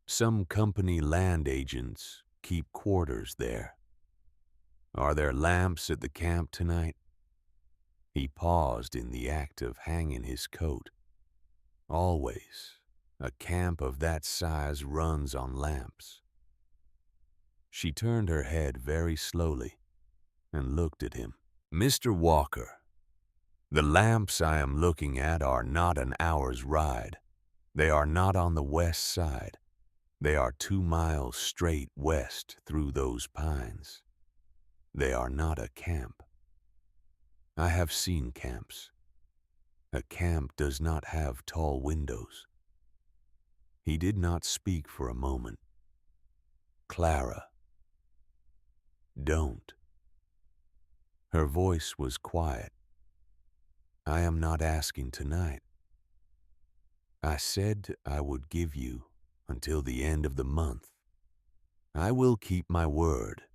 Some company land agents keep quarters there." "Are there lamps at the camp tonight?" He paused in the act of hanging his coat. "Always. A camp of that size runs on lamps." She turned her head very slowly and looked at him. "Mr. Walker, the lamps I am looking at are not an hour's ride. They are not on the west side. They are 2 miles straight west through those pines. They are not a camp. I have seen camps. A camp does not have tall windows." He did not speak for a moment. "Clara, don't." Her voice was quiet. "I am not asking tonight. I said I would give you until the end of the month. I will keep my word.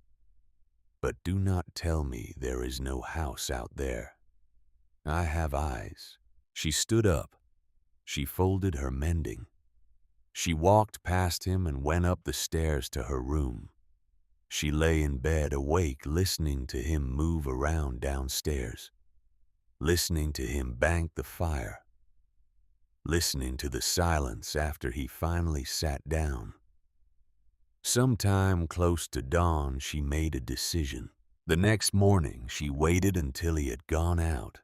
But do not tell me there is no house out there. I have eyes." She stood up. She folded her mending. She walked past him and went up the stairs to her room. She lay in bed awake, listening to him move around downstairs, listening to him bank the fire, listening to the silence after he finally sat down. Sometime close to dawn, she made a decision. The next morning, she waited until he had gone out.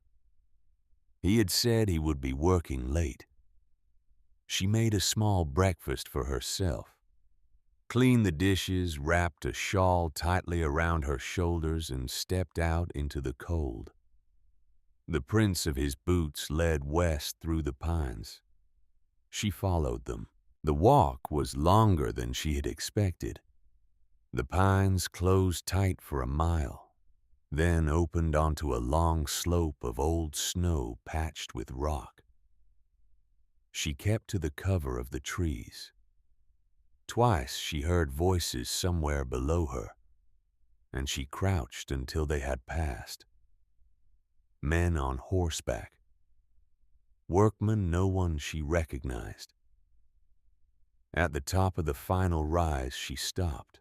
He had said he would be working late. She made a small breakfast for herself, cleaned the dishes, wrapped a shawl tightly around her shoulders, and stepped out into the cold. The prints of his boots led west through the pines. She followed them. The walk was longer than she had expected. The pines closed tight for a mile, then opened onto a long slope of old snow patched with rock. She kept to the cover of the trees. Twice she heard voices somewhere below her, and she crouched until they had passed. Men on horseback. Workmen no one she recognized. At the top of the final rise, she stopped.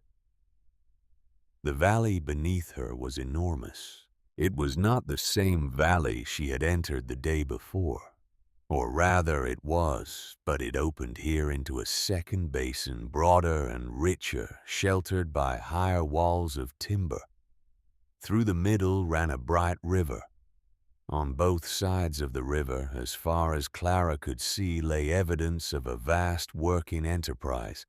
The valley beneath her was enormous. It was not the same valley she had entered the day before. Or rather it was, but it opened here into a second basin, broader and richer, sheltered by higher walls of timber. Through the middle ran a bright river. On both sides of the river, as far as Clara could see, lay evidence of a vast working enterprise.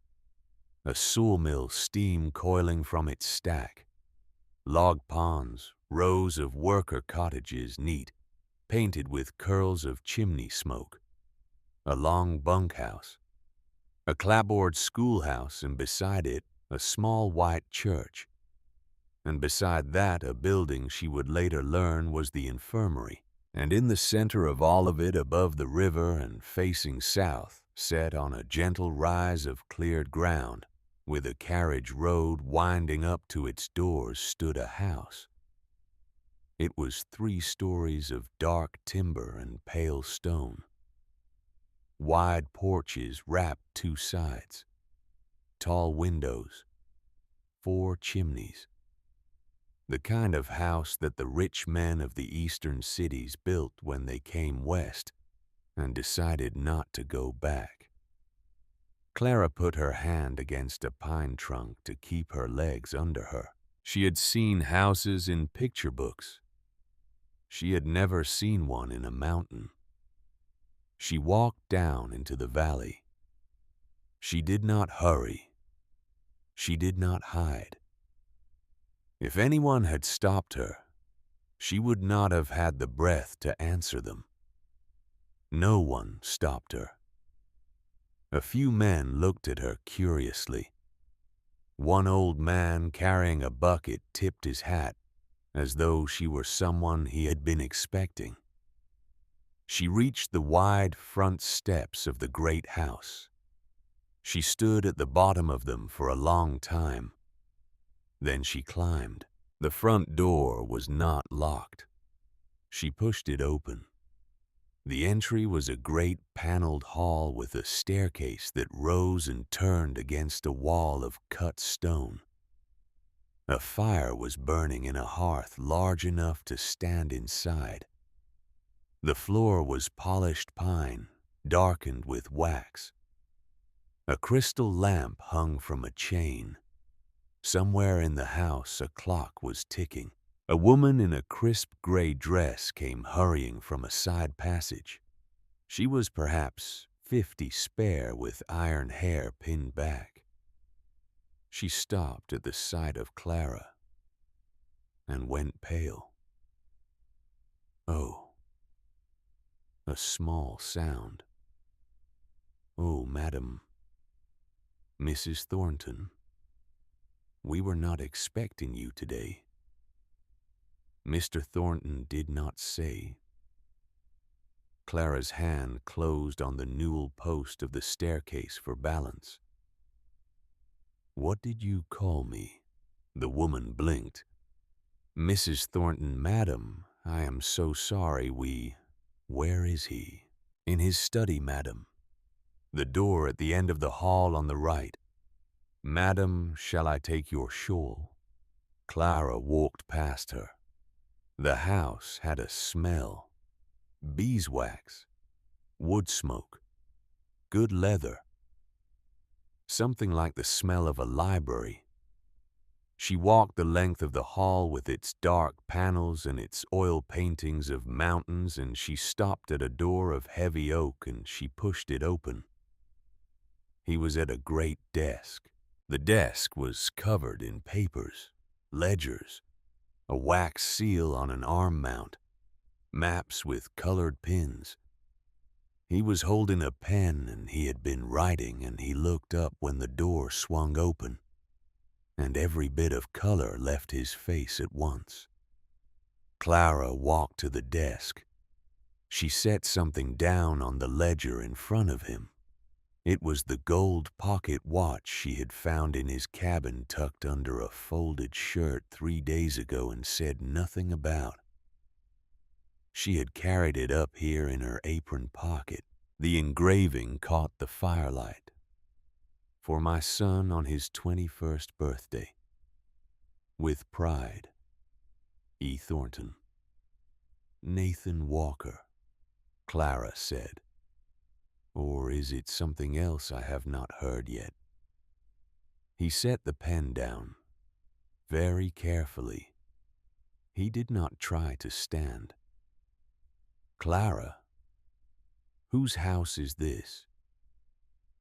A sawmill, steam coiling from its stack. Log ponds, rows of worker cottages, neat, painted with curls of chimney smoke. A long bunkhouse. A clapboard schoolhouse, and beside it, a small white church. And beside that, a building she would later learn was the infirmary. And in the center of all of it, above the river and facing south, set on a gentle rise of cleared ground, with a carriage road winding up to its doors, stood a house. It was 3 stories of dark timber and pale stone. Wide porches wrapped 2 sides. Tall windows. 4 chimneys. The kind of house that the rich men of the eastern cities built when they came west and decided not to go back. Clara put her hand against a pine trunk to keep her legs under her. She had seen houses in picture books. She had never seen one in a mountain. She walked down into the valley. She did not hurry. She did not hide. If anyone had stopped her, she would not have had the breath to answer them. No one stopped her. A few men looked at her curiously. One old man carrying a bucket tipped his hat as though she were someone he had been expecting. She reached the wide front steps of the great house. She stood at the bottom of them for a long time. Then she climbed. The front door was not locked. She pushed it open. The entry was a great paneled hall with a staircase that rose and turned against a wall of cut stone. A fire was burning in a hearth large enough to stand inside. The floor was polished pine, darkened with wax. A crystal lamp hung from a chain. Somewhere in the house a clock was ticking. A woman in a crisp gray dress came hurrying from a side passage. She was perhaps 50 spare with iron hair pinned back. She stopped at the sight of Clara and went pale. Oh, a small sound. Oh, madam, Mrs. Thornton, we were not expecting you today. Mr. Thornton did not say. Clara's hand closed on the newel post of the staircase for balance. What did you call me? The woman blinked. Mrs. Thornton, madam, I am so sorry Where is he? In his study, madam. The door at the end of the hall on the right. Madam, shall I take your shawl? Clara walked past her. The house had a smell. Beeswax, wood smoke, good leather. Something like the smell of a library. She walked the length of the hall with its dark panels and its oil paintings of mountains, and she stopped at a door of heavy oak and she pushed it open. He was at a great desk. The desk was covered in papers, ledgers, a wax seal on an arm mount, maps with colored pins. He was holding a pen and he had been writing, and he looked up when the door swung open, and every bit of color left his face at once. Clara walked to the desk. She set something down on the ledger in front of him. It was the gold pocket watch she had found in his cabin, tucked under a folded shirt 3 days ago and said nothing about. She had carried it up here in her apron pocket. The engraving caught the firelight. For my son on his 21st birthday. With pride, E. Thornton. Nathan Walker, Clara said. Or is it something else I have not heard yet? He set the pen down, very carefully. He did not try to stand. Clara, whose house is this?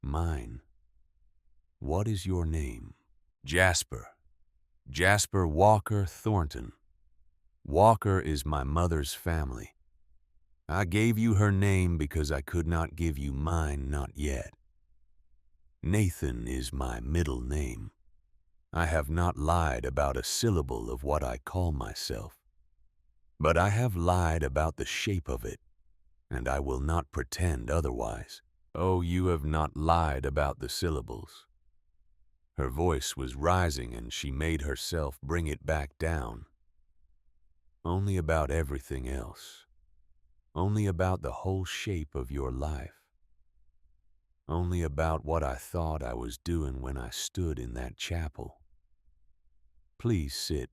Mine. What is your name? Jasper. Jasper Walker Thornton. Walker is my mother's family. I gave you her name because I could not give you mine, not yet. Nathan is my middle name. I have not lied about a syllable of what I call myself, but I have lied about the shape of it, and I will not pretend otherwise. Oh, you have not lied about the syllables. Her voice was rising and she made herself bring it back down. Only about everything else. Only about the whole shape of your life. Only about what I thought I was doing when I stood in that chapel. Please sit.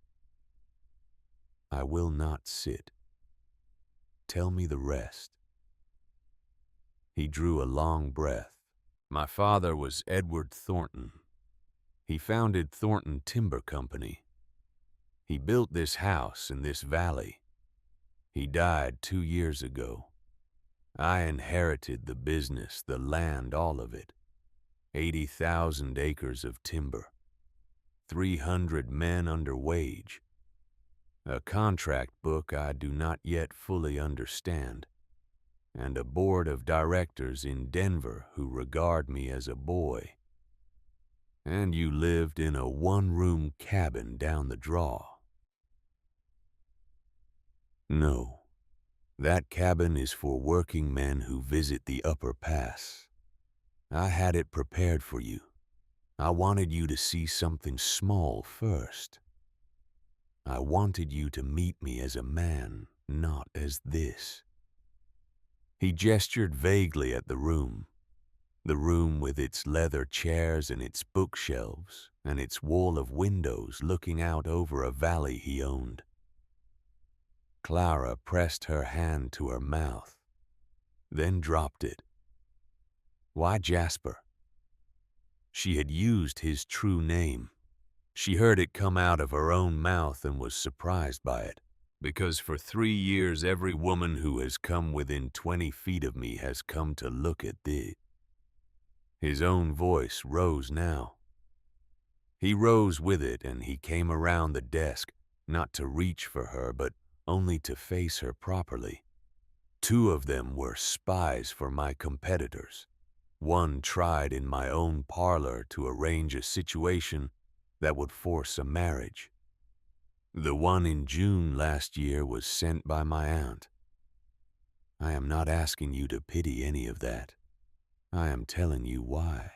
I will not sit. Tell me the rest. He drew a long breath. My father was Edward Thornton. He founded Thornton Timber Company. He built this house in this valley. He died 2 years ago. I inherited the business, the land, all of it. 80,000 acres of timber. 300 men under wage. A contract book I do not yet fully understand. And a board of directors in Denver who regard me as a boy. And you lived in a one-room cabin down the draw. No, that cabin is for working men who visit the upper pass. I had it prepared for you. I wanted you to see something small first. I wanted you to meet me as a man, not as this. He gestured vaguely at the room with its leather chairs and its bookshelves and its wall of windows looking out over a valley he owned. Clara pressed her hand to her mouth, then dropped it. Why Jasper? She had used his true name. She heard it come out of her own mouth and was surprised by it, because for 3 years every woman who has come within 20 feet of me has come to look at thee. His own voice rose now. He rose with it, and he came around the desk, not to reach for her, but only to face her properly. 2 of them were spies for my competitors. One tried in my own parlor to arrange a situation that would force a marriage. The one in June last year was sent by my aunt. I am not asking you to pity any of that. I am telling you why.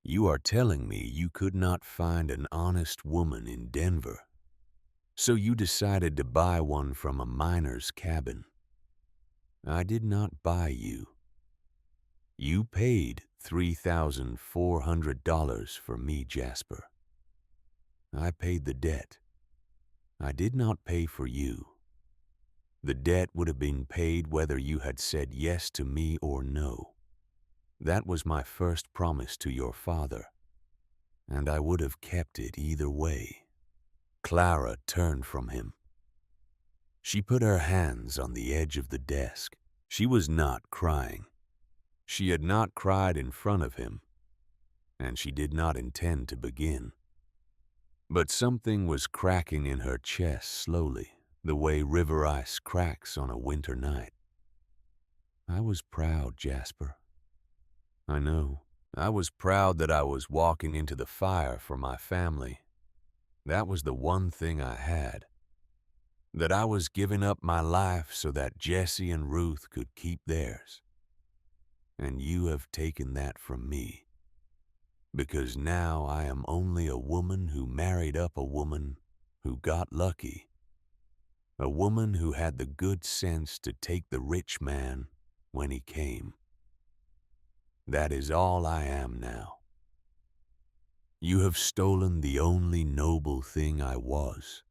You are telling me you could not find an honest woman in Denver, so you decided to buy one from a miner's cabin. I did not buy you. You paid $3,400 for me, Jasper. I paid the debt. I did not pay for you. The debt would have been paid whether you had said yes to me or no. That was my first promise to your father, and I would have kept it either way. Clara turned from him. She put her hands on the edge of the desk. She was not crying. She had not cried in front of him. and she did not intend to begin. But something was cracking in her chest slowly, the way river ice cracks on a winter night. I was proud, Jasper. I know. I was proud that I was walking into the fire for my family. That was the one thing I had. That I was giving up my life so that Jesse and Ruth could keep theirs. And you have taken that from me. Because now I am only a woman who married up a woman who got lucky. A woman who had the good sense to take the rich man when he came. That is all I am now. You have stolen the only noble thing I was.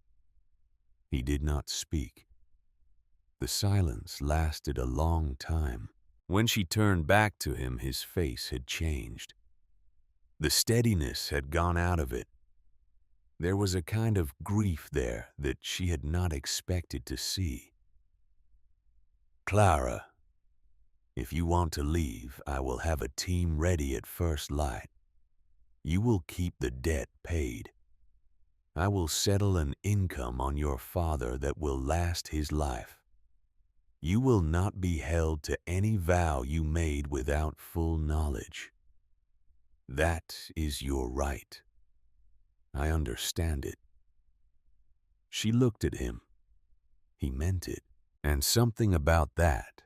He did not speak. The silence lasted a long time. When she turned back to him, his face had changed. The steadiness had gone out of it. There was a kind of grief there that she had not expected to see. Clara, if you want to leave, I will have a team ready at first light. You will keep the debt paid. I will settle an income on your father that will last his life. You will not be held to any vow you made without full knowledge. That is your right. I understand it. She looked at him. He meant it. And something about that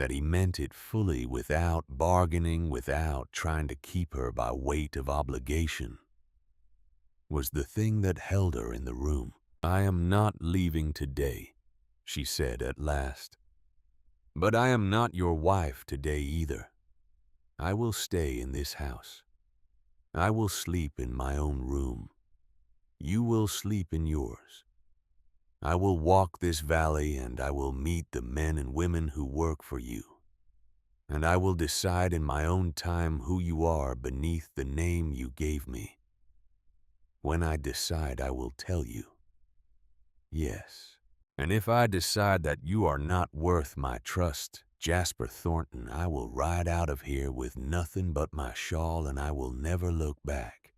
he meant it fully without bargaining, without trying to keep her by weight of obligation, was the thing that held her in the room. I am not leaving today, she said at last. But I am not your wife today either. I will stay in this house. I will sleep in my own room. You will sleep in yours. I will walk this valley and I will meet the men and women who work for you. And I will decide in my own time who you are beneath the name you gave me. When I decide, I will tell you. Yes. And if I decide that you are not worth my trust, Jasper Thornton, I will ride out of here with nothing but my shawl and I will never look back.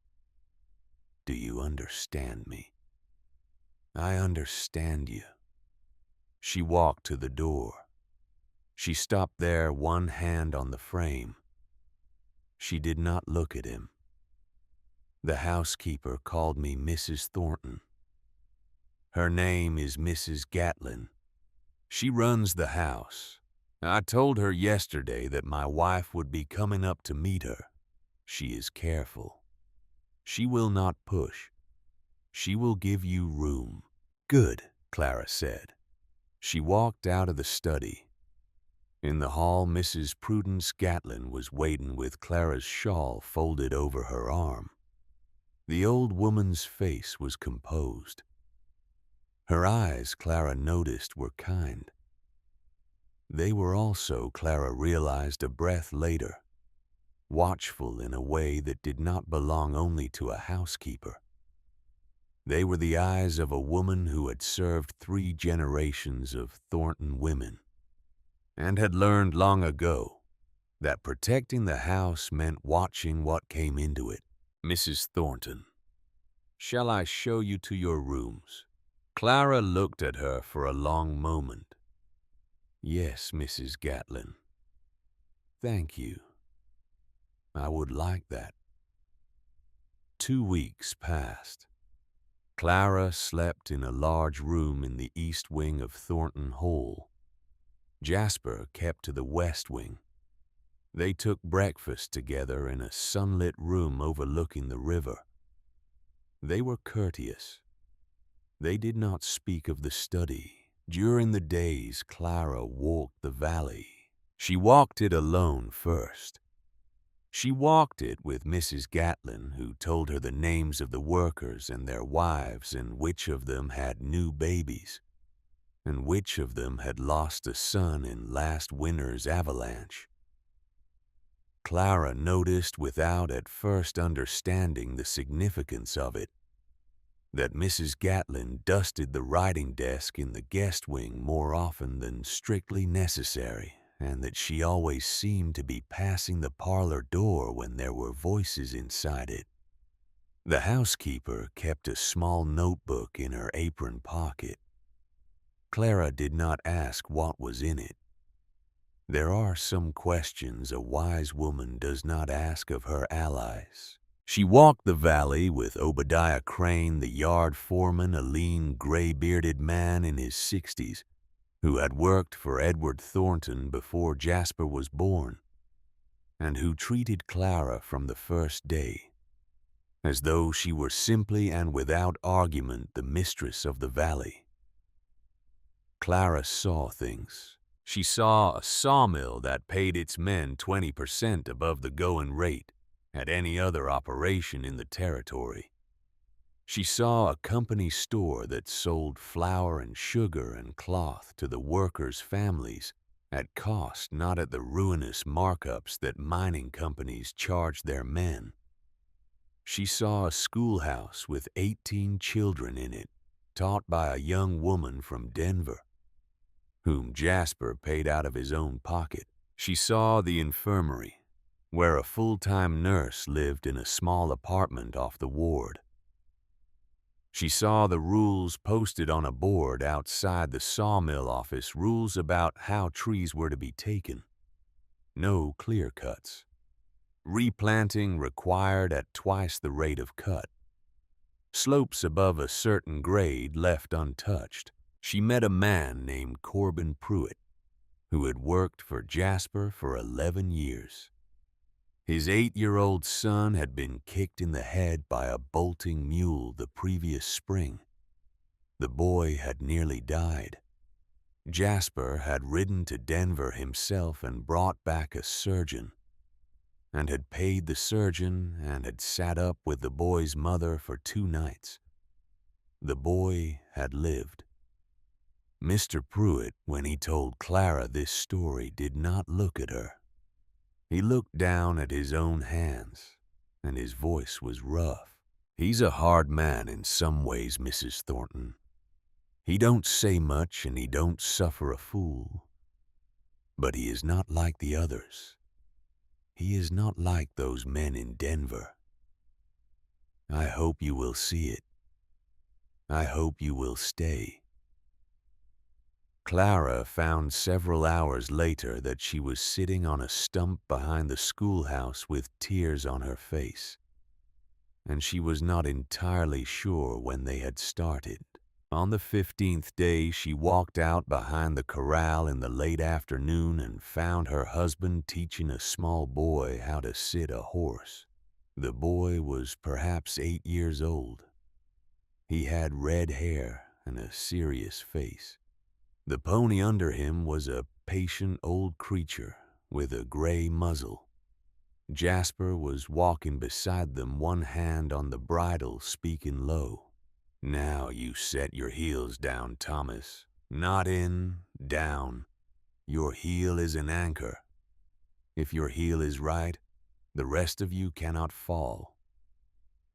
Do you understand me? I understand you. She walked to the door. She stopped there, one hand on the frame. She did not look at him. The housekeeper called me Mrs. Thornton. Her name is Mrs. Gatlin. She runs the house. I told her yesterday that my wife would be coming up to meet her. She is careful. She will not push. She will give you room. Good, Clara said. She walked out of the study. In the hall, Mrs. Prudence Gatlin was waiting with Clara's shawl folded over her arm. The old woman's face was composed. Her eyes, Clara noticed, were kind. They were also, Clara realized a breath later, watchful in a way that did not belong only to a housekeeper. They were the eyes of a woman who had served 3 generations of Thornton women and had learned long ago that protecting the house meant watching what came into it. Mrs. Thornton, shall I show you to your rooms? Clara looked at her for a long moment. Yes, Mrs. Gatlin. Thank you. I would like that. 2 weeks passed. Clara slept in a large room in the east wing of Thornton Hall. Jasper kept to the west wing. They took breakfast together in a sunlit room overlooking the river. They were courteous. They did not speak of the study. During the days Clara walked the valley, she walked it alone first. She walked it with Mrs. Gatlin, who told her the names of the workers and their wives and which of them had new babies, and which of them had lost a son in last winter's avalanche. Clara noticed, without at first understanding the significance of it, that Mrs. Gatlin dusted the writing desk in the guest wing more often than strictly necessary, and that she always seemed to be passing the parlor door when there were voices inside it. The housekeeper kept a small notebook in her apron pocket. Clara did not ask what was in it. There are some questions a wise woman does not ask of her allies. She walked the valley with Obadiah Crane, the yard foreman, a lean, gray-bearded man in his 60s, who had worked for Edward Thornton before Jasper was born, and who treated Clara from the first day as though she were simply and without argument the mistress of the valley. Clara saw things. She saw a sawmill that paid its men 20% above the going rate at any other operation in the territory. She saw a company store that sold flour and sugar and cloth to the workers' families at cost, not at the ruinous markups that mining companies charged their men. She saw a schoolhouse with 18 children in it, taught by a young woman from Denver, whom Jasper paid out of his own pocket. She saw the infirmary, where a full-time nurse lived in a small apartment off the ward. She saw the rules posted on a board outside the sawmill office, rules about how trees were to be taken. No clear cuts. Replanting required at twice the rate of cut. Slopes above a certain grade left untouched. She met a man named Corbin Pruitt, who had worked for Jasper for 11 years. His 8-year-old son had been kicked in the head by a bolting mule the previous spring. The boy had nearly died. Jasper had ridden to Denver himself and brought back a surgeon, and had paid the surgeon and had sat up with the boy's mother for 2 nights. The boy had lived. Mr. Pruitt, when he told Clara this story, did not look at her. He looked down at his own hands, and his voice was rough. "He's a hard man in some ways, Mrs. Thornton. He don't say much and he don't suffer a fool. But he is not like the others. He is not like those men in Denver. I hope you will see it. I hope you will stay." Clara found several hours later that she was sitting on a stump behind the schoolhouse with tears on her face, and she was not entirely sure when they had started. On the 15th day, she walked out behind the corral in the late afternoon and found her husband teaching a small boy how to sit a horse. The boy was perhaps 8 years old. He had red hair and a serious face. The pony under him was a patient old creature with a gray muzzle. Jasper was walking beside them, one hand on the bridle, speaking low. "Now you set your heels down, Thomas. Not in, down. Your heel is an anchor. If your heel is right, the rest of you cannot fall.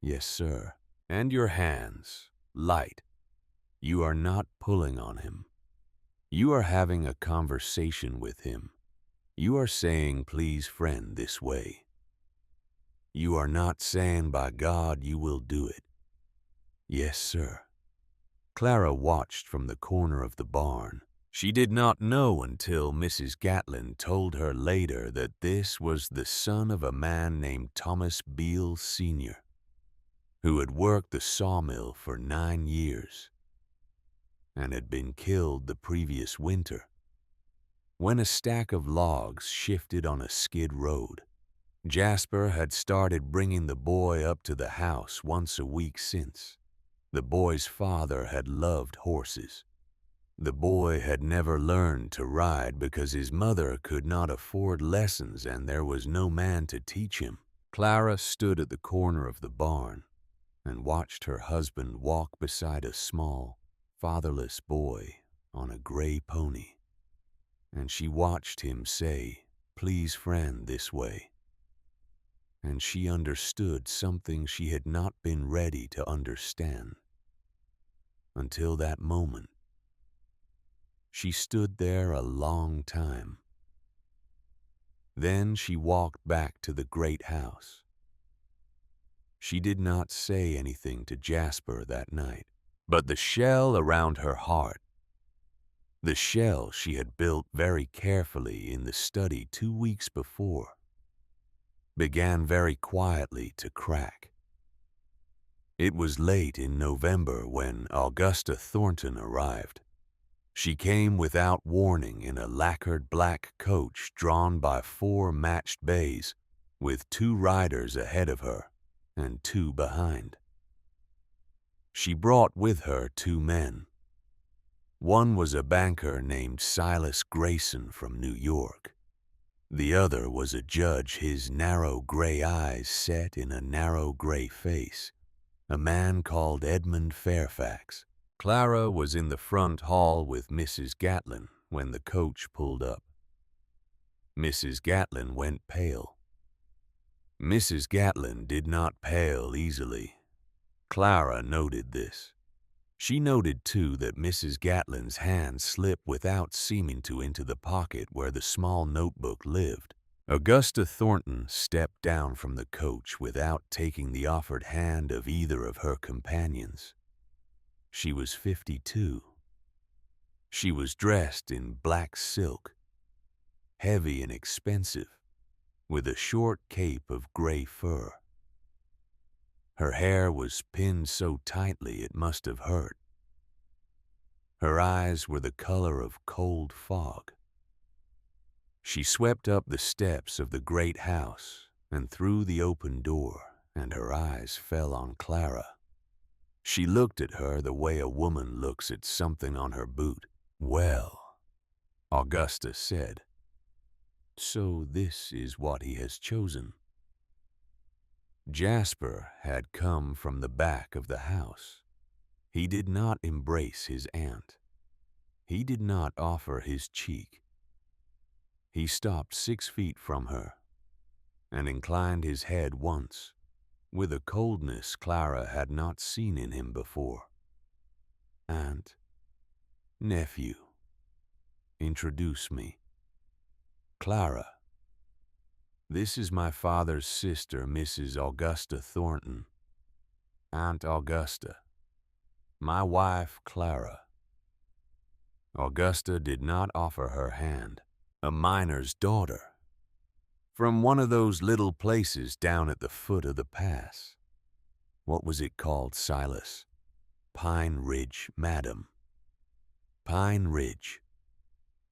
Yes, sir. And your hands, light. You are not pulling on him. You are having a conversation with him. You are saying, 'Please, friend, this way.' You are not saying, 'By God, you will do it.' Yes, sir." Clara watched from the corner of the barn. She did not know until Mrs. Gatlin told her later that this was the son of a man named Thomas Beale Sr., who had worked the sawmill for 9 years and had been killed the previous winter when a stack of logs shifted on a skid road. Jasper had started bringing the boy up to the house once a week since. The boy's father had loved horses. The boy had never learned to ride because his mother could not afford lessons and there was no man to teach him. Clara stood at the corner of the barn and watched her husband walk beside a small, fatherless boy on a gray pony. And she watched him say, "Please, friend, this way." And she understood something she had not been ready to understand until that moment. She stood there a long time, Then she walked back to the great house. She did not say anything to Jasper that night, but the shell around her heart, the shell she had built very carefully in the study 2 weeks before, began very quietly to crack. It was late in November when Augusta Thornton arrived. She came without warning in a lacquered black coach drawn by 4 matched bays, with 2 riders ahead of her and 2 behind. She brought with her 2 men. One was a banker named Silas Grayson from New York. The other was a judge, his narrow gray eyes set in a narrow gray face, a man called Edmund Fairfax. Clara was in the front hall with Mrs. Gatlin when the coach pulled up. Mrs. Gatlin went pale. Mrs. Gatlin did not pale easily. Clara noted this. She noted, too, that Mrs. Gatlin's hand slipped without seeming to into the pocket where the small notebook lived. Augusta Thornton stepped down from the coach without taking the offered hand of either of her companions. She was 52. She was dressed in black silk, heavy and expensive, with a short cape of gray fur. Her hair was pinned so tightly it must have hurt. Her eyes were the color of cold fog. She swept up the steps of the great house and through the open door, and her eyes fell on Clara. She looked at her the way a woman looks at something on her boot. "Well," Augusta said, "so this is what he has chosen." Jasper had come from the back of the house. He did not embrace his aunt. He did not offer his cheek. He stopped 6 feet from her and inclined his head once, with a coldness Clara had not seen in him before. "Aunt, nephew, introduce me. Clara, this is my father's sister, Mrs. Augusta Thornton. Aunt Augusta, my wife, Clara." Augusta did not offer her hand. A miner's daughter, from one of those little places down at the foot of the pass. What was it called, Silas? Pine Ridge, madam. Pine Ridge.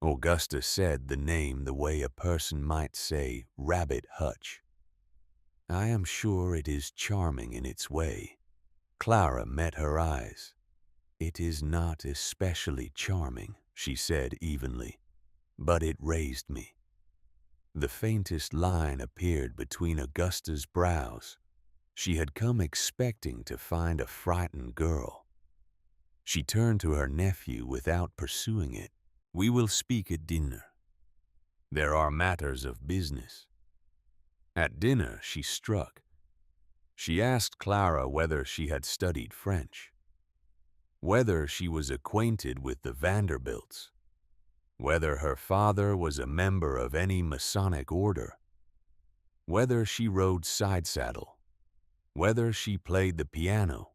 Augusta said the name the way a person might say Rabbit Hutch. "I am sure it is charming in its way." Clara met her eyes. "It is not especially charming," she said evenly, "but it raised me." The faintest line appeared between Augusta's brows. She had come expecting to find a frightened girl. She turned to her nephew without pursuing it. "We will speak at dinner. There are matters of business." At dinner she struck. She asked Clara whether she had studied French, whether she was acquainted with the Vanderbilts, whether her father was a member of any Masonic order, whether she rode side saddle, whether she played the piano.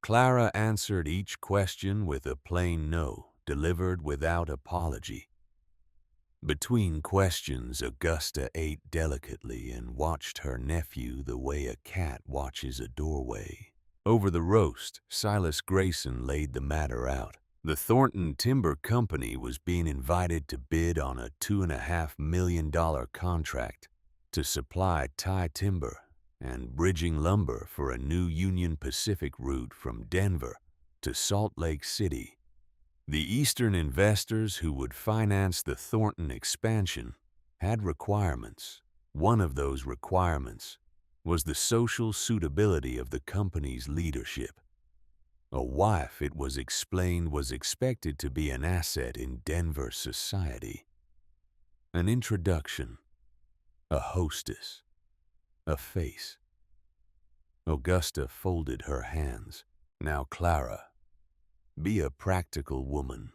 Clara answered each question with a plain no, delivered without apology. Between questions, Augusta ate delicately and watched her nephew the way a cat watches a doorway. Over the roast, Silas Grayson laid the matter out. The Thornton Timber Company was being invited to bid on a $2.5 million contract to supply tie timber and bridging lumber for a new Union Pacific route from Denver to Salt Lake City. The Eastern investors who would finance the Thornton expansion had requirements. One of those requirements was the social suitability of the company's leadership. A wife, it was explained, was expected to be an asset in Denver society. An introduction, a hostess, a face. Augusta folded her hands. "Now, Clara, be a practical woman.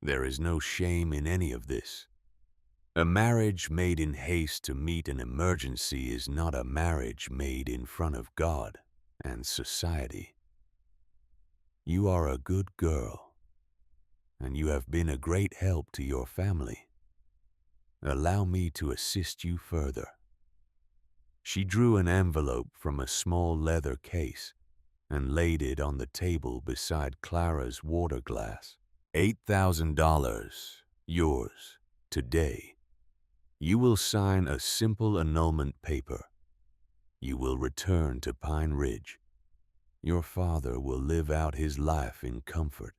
There is no shame in any of this. A marriage made in haste to meet an emergency is not a marriage made in front of God and society. You are a good girl, and you have been a great help to your family. Allow me to assist you further." She drew an envelope from a small leather case and laid it on the table beside Clara's water glass. $8,000, yours, today. You will sign a simple annulment paper. You will return to Pine Ridge. Your father will live out his life in comfort.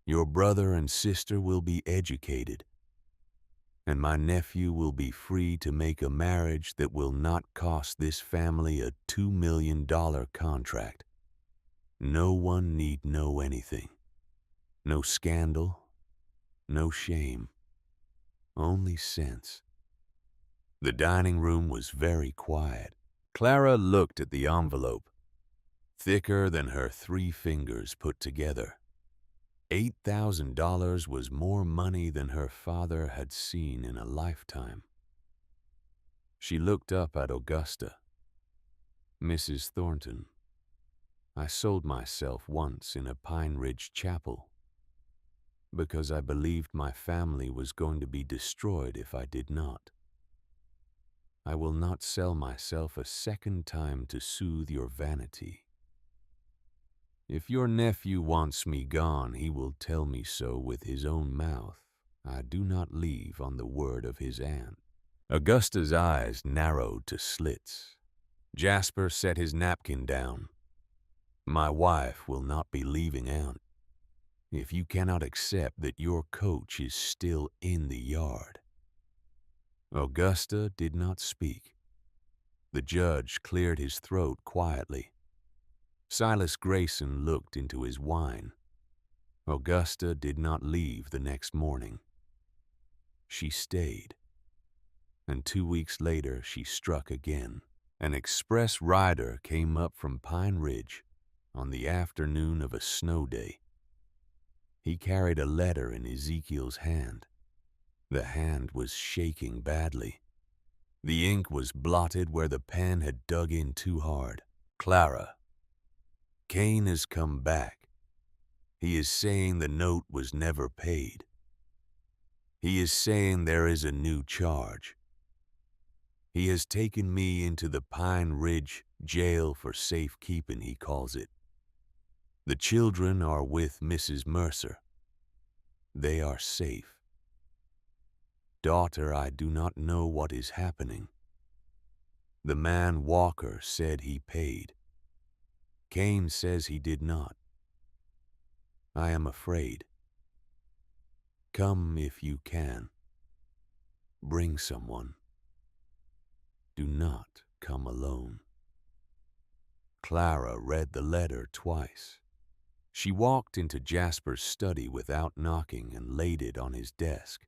Your brother and sister will be educated, and my nephew will be free to make a marriage that will not cost this family a $2 million contract. No one need know anything. No scandal, no shame, only sense. The dining room was very quiet. Clara looked at the envelope, thicker than her 3 fingers put together. $8,000 was more money than her father had seen in a lifetime. She looked up at Augusta. "Mrs. Thornton, I sold myself once in a Pine Ridge chapel because I believed my family was going to be destroyed if I did not. I will not sell myself a second time to soothe your vanity. If your nephew wants me gone, he will tell me so with his own mouth. I do not leave on the word of his aunt." Augusta's eyes narrowed to slits. Jasper set his napkin down. "My wife will not be leaving aunt. If you cannot accept that your coach is still in the yard." Augusta did not speak. The judge cleared his throat quietly. Silas Grayson looked into his wine. Augusta did not leave the next morning. She stayed. And 2 weeks later she struck again. An express rider came up from Pine Ridge on the afternoon of a snow day. He carried a letter in Ezekiel's hand. The hand was shaking badly. The ink was blotted where the pen had dug in too hard. "Clara, Cain has come back. He is saying the note was never paid. He is saying there is a new charge. He has taken me into the Pine Ridge jail for safekeeping, he calls it. The children are with Mrs. Mercer. They are safe. Daughter, I do not know what is happening. The man Walker said he paid. Cain says he did not. I am afraid. Come if you can. Bring someone. Do not come alone." Clara read the letter twice. She walked into Jasper's study without knocking and laid it on his desk.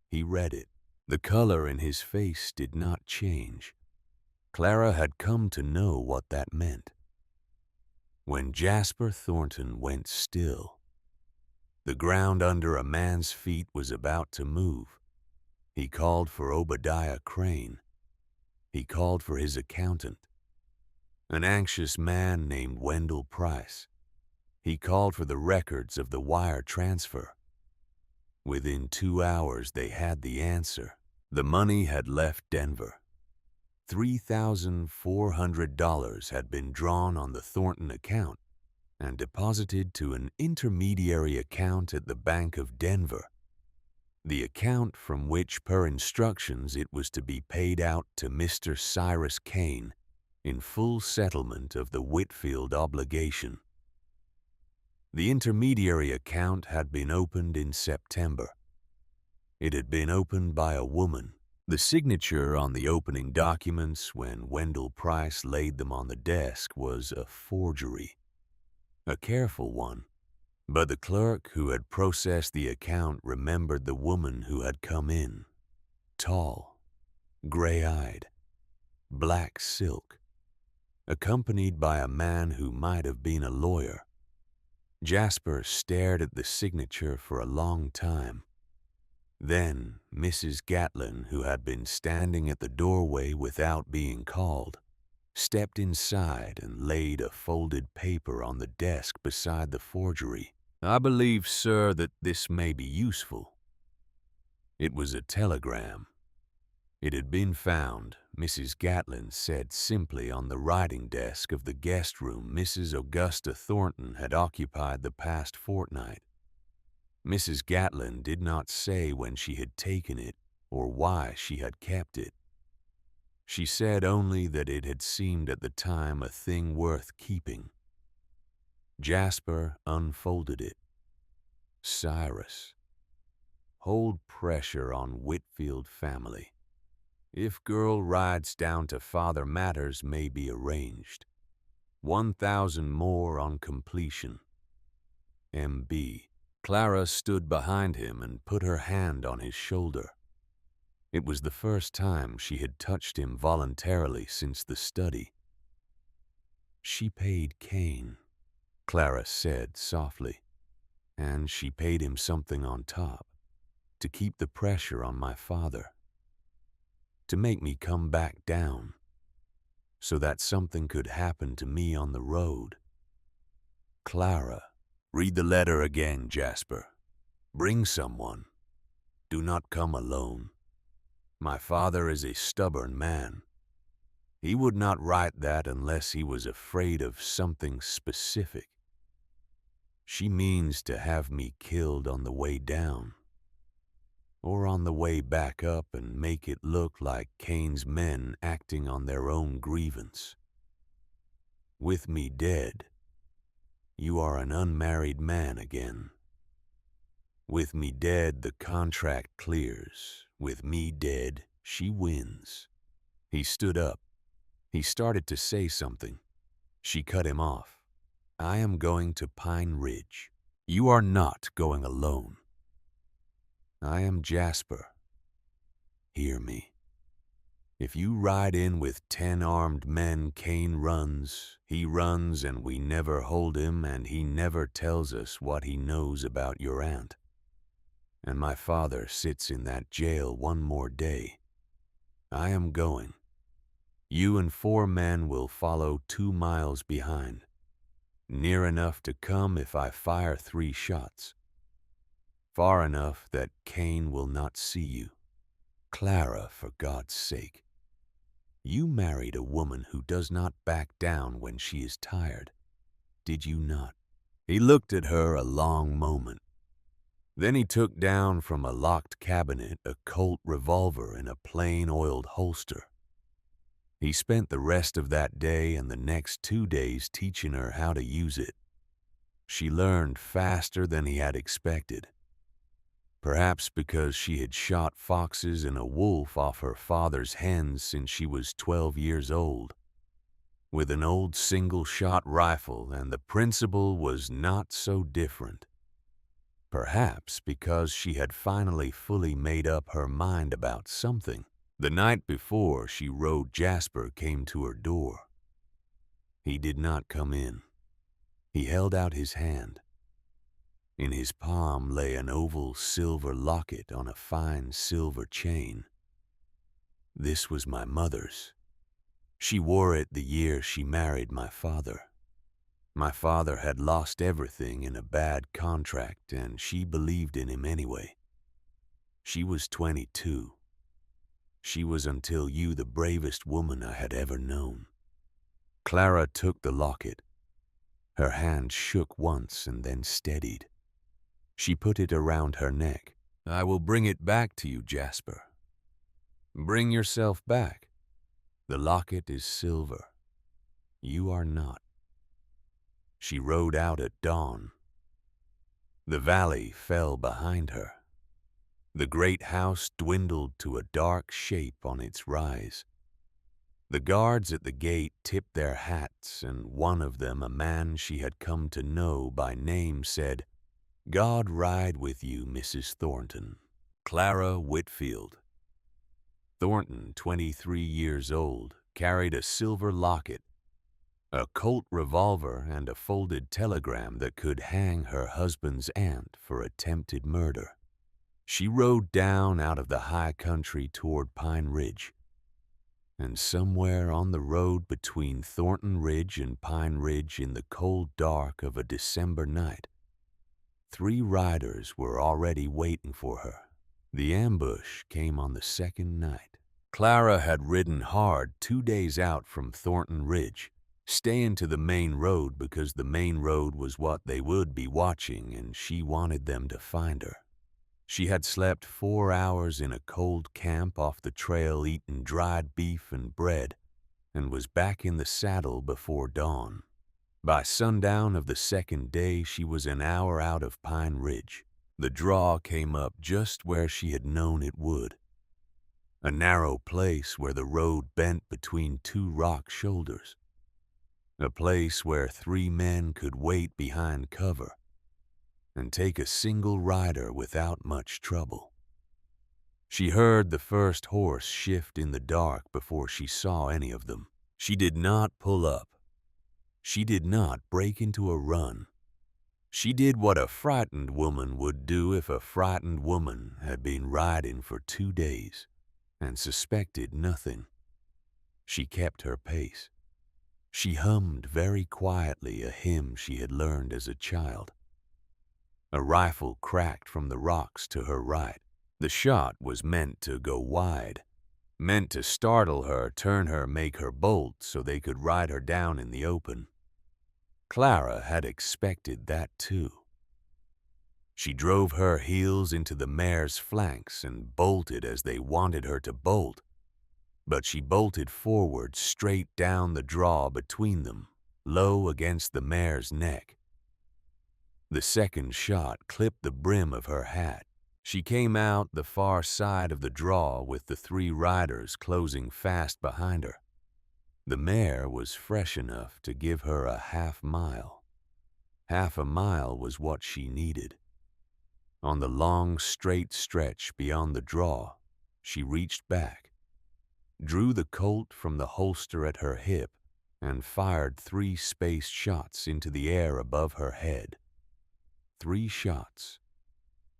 He read it. The color in his face did not change. Clara had come to know what that meant. When Jasper Thornton went still, the ground under a man's feet was about to move. He called for Obadiah Crane. He called for his accountant, an anxious man named Wendell Price. He called for the records of the wire transfer. Within 2 hours, they had the answer. The money had left Denver. $3,400 had been drawn on the Thornton account and deposited to an intermediary account at the Bank of Denver, the account from which, per instructions, it was to be paid out to Mr. Cyrus Kane in full settlement of the Whitfield obligation. The intermediary account had been opened in September. It had been opened by a woman. The signature on the opening documents when Wendell Price laid them on the desk was a forgery, a careful one. But the clerk who had processed the account remembered the woman who had come in, tall, gray-eyed, black silk, accompanied by a man who might have been a lawyer. Jasper stared at the signature for a long time. Then Mrs. Gatlin, who had been standing at the doorway without being called, stepped inside and laid a folded paper on the desk beside the forgery. "I believe, sir, that this may be useful." It was a telegram. It had been found, Mrs. Gatlin said simply, on the writing desk of the guest room Mrs. Augusta Thornton had occupied the past fortnight. Mrs. Gatlin did not say when she had taken it or why she had kept it. She said only that it had seemed at the time a thing worth keeping. Jasper unfolded it. Cyrus. Hold pressure on Whitfield family. If girl rides down to father, matters may be arranged. 1,000 more on completion. M.B. Clara stood behind him and put her hand on his shoulder. It was the first time she had touched him voluntarily since the study. "She paid Cain," Clara said softly, "and she paid him something on top, to keep the pressure on my father, to make me come back down, so that something could happen to me on the road. Clara, read the letter again, Jasper. Bring someone. Do not come alone. My father is a stubborn man. He would not write that unless he was afraid of something specific. She means to have me killed on the way down, or on the way back up, and make it look like Cain's men acting on their own grievance. With me dead, you are an unmarried man again. With me dead, the contract clears. With me dead, she wins." He stood up. He started to say something. She cut him off. "I am going to Pine Ridge. You are not going alone. I am Jasper. Hear me. If you ride in with 10 armed men, Cain runs. He runs, and we never hold him, and he never tells us what he knows about your aunt. And my father sits in that jail one more day. I am going. You and 4 men will follow 2 miles behind, near enough to come if I fire 3 shots, far enough that Cain will not see you. Clara, for God's sake, you married a woman who does not back down when she is tired, did you not?" He looked at her a long moment. Then he took down from a locked cabinet a Colt revolver in a plain oiled holster. He spent the rest of that day and the next 2 days teaching her how to use it. She learned faster than he had expected. Perhaps because she had shot foxes and a wolf off her father's hens since she was 12 years old, with an old single-shot rifle, and the principle was not so different. Perhaps because she had finally fully made up her mind about something. The night before she rode, Jasper came to her door. He did not come in. He held out his hand. In his palm lay an oval silver locket on a fine silver chain. This was my mother's. She wore it the year she married my father. My father had lost everything in a bad contract, and she believed in him anyway. She was 22. She was until you the bravest woman I had ever known. Clara took the locket. Her hand shook once and then steadied. She put it around her neck. "I will bring it back to you, Jasper. Bring yourself back. The locket is silver. You are not." She rode out at dawn. The valley fell behind her. The great house dwindled to a dark shape on its rise. The guards at the gate tipped their hats, and one of them, a man she had come to know by name, said, "God ride with you, Mrs. Thornton. Clara Whitfield." Thornton, 23 years old, carried a silver locket, a Colt revolver, and a folded telegram that could hang her husband's aunt for attempted murder. She rode down out of the high country toward Pine Ridge, and somewhere on the road between Thornton Ridge and Pine Ridge in the cold dark of a December night, 3 riders were already waiting for her. The ambush came on the second night. Clara had ridden hard 2 days out from Thornton Ridge, staying to the main road because the main road was what they would be watching and she wanted them to find her. She had slept 4 hours in a cold camp off the trail eating dried beef and bread and was back in the saddle before dawn. By sundown of the second day, she was an hour out of Pine Ridge. The draw came up just where she had known it would. A narrow place where the road bent between 2 rock shoulders. A place where 3 men could wait behind cover and take a single rider without much trouble. She heard the first horse shift in the dark before she saw any of them. She did not pull up. She did not break into a run. She did what a frightened woman would do if a frightened woman had been riding for 2 days and suspected nothing. She kept her pace. She hummed very quietly a hymn she had learned as a child. A rifle cracked from the rocks to her right. The shot was meant to go wide, meant to startle her, turn her, make her bolt so they could ride her down in the open. Clara had expected that too. She drove her heels into the mare's flanks and bolted as they wanted her to bolt, but she bolted forward straight down the draw between them, low against the mare's neck. The second shot clipped the brim of her hat. She came out the far side of the draw with the 3 riders closing fast behind her. The mare was fresh enough to give her a half mile. Half a mile was what she needed. On the long, straight stretch beyond the draw, she reached back, drew the Colt from the holster at her hip, and fired 3 spaced shots into the air above her head. 3 shots.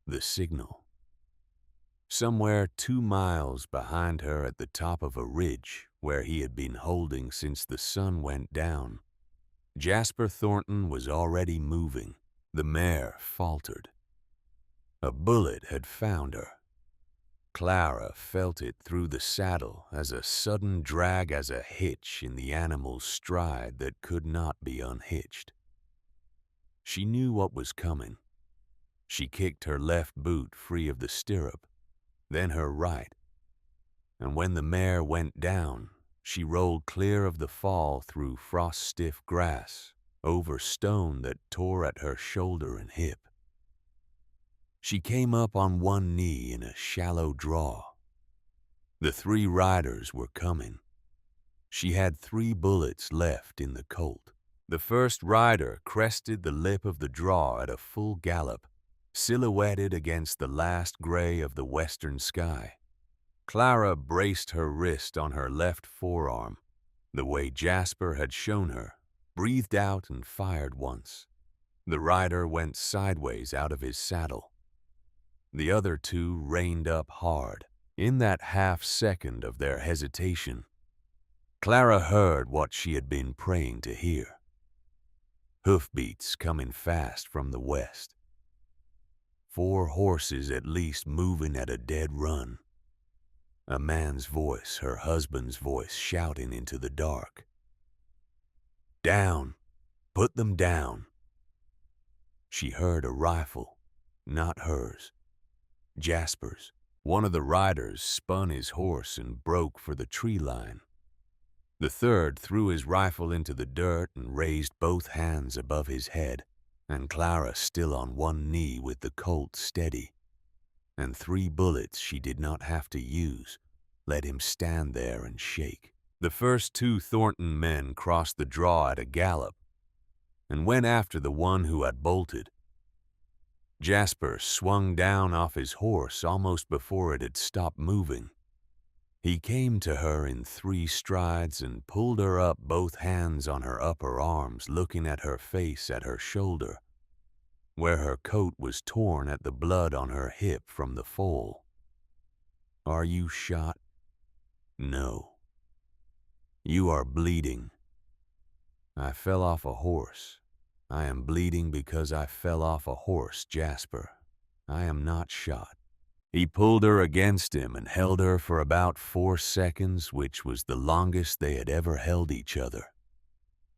The signal. Somewhere 2 miles behind her at the top of a ridge where he had been holding since the sun went down, Jasper Thornton was already moving. The mare faltered. A bullet had found her. Clara felt it through the saddle as a sudden drag, as a hitch in the animal's stride that could not be unhitched. She knew what was coming. She kicked her left boot free of the stirrup, then her right, and when the mare went down, she rolled clear of the fall through frost-stiff grass, over stone that tore at her shoulder and hip. She came up on one knee in a shallow draw. The 3 riders were coming. She had 3 bullets left in the Colt. The first rider crested the lip of the draw at a full gallop, silhouetted against the last gray of the western sky. Clara braced her wrist on her left forearm, the way Jasper had shown her, breathed out and fired once. The rider went sideways out of his saddle. The other 2 reined up hard. In that half second of their hesitation, Clara heard what she had been praying to hear. Hoofbeats coming fast from the west. 4 horses at least moving at a dead run. A man's voice, her husband's voice, shouting into the dark. Down! Put them down! She heard a rifle, not hers. Jasper's. One of the riders spun his horse and broke for the tree line. The third threw his rifle into the dirt and raised both hands above his head, and Clara still on one knee with the Colt steady. And 3 bullets she did not have to use let him stand there and shake. The first 2 Thornton men crossed the draw at a gallop and went after the one who had bolted. Jasper swung down off his horse almost before it had stopped moving. He came to her in 3 strides and pulled her up, both hands on her upper arms, looking at her face, at her shoulder. where her coat was torn at the blood on her hip from the fall. "Are you shot?" "No." "You are bleeding." "I fell off a horse. I am bleeding because I fell off a horse, Jasper. I am not shot." He pulled her against him and held her for about 4 seconds, which was the longest they had ever held each other.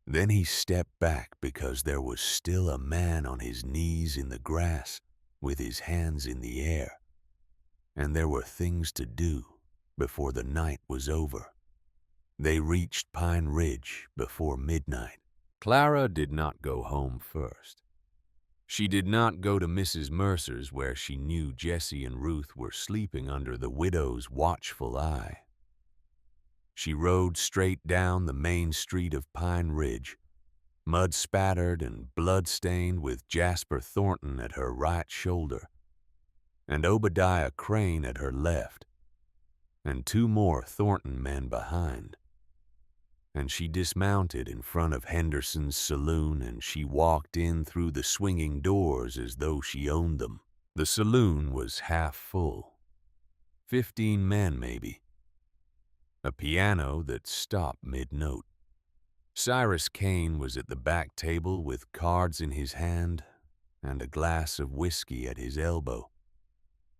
Then he stepped back because there was still a man on his knees in the grass with his hands in the air, and there were things to do before the night was over. They reached Pine Ridge before midnight. Clara did not go home first. She did not go to Mrs. Mercer's, where she knew Jesse and Ruth were sleeping under the widow's watchful eye. She rode straight down the main street of Pine Ridge, mud-spattered and blood-stained, with Jasper Thornton at her right shoulder and Obadiah Crane at her left, and 2 more Thornton men behind. And she dismounted in front of Henderson's saloon, and she walked in through the swinging doors as though she owned them. The saloon was half full. 15 men, maybe. A piano that stopped mid-note. Cyrus Kane was at the back table with cards in his hand and a glass of whiskey at his elbow,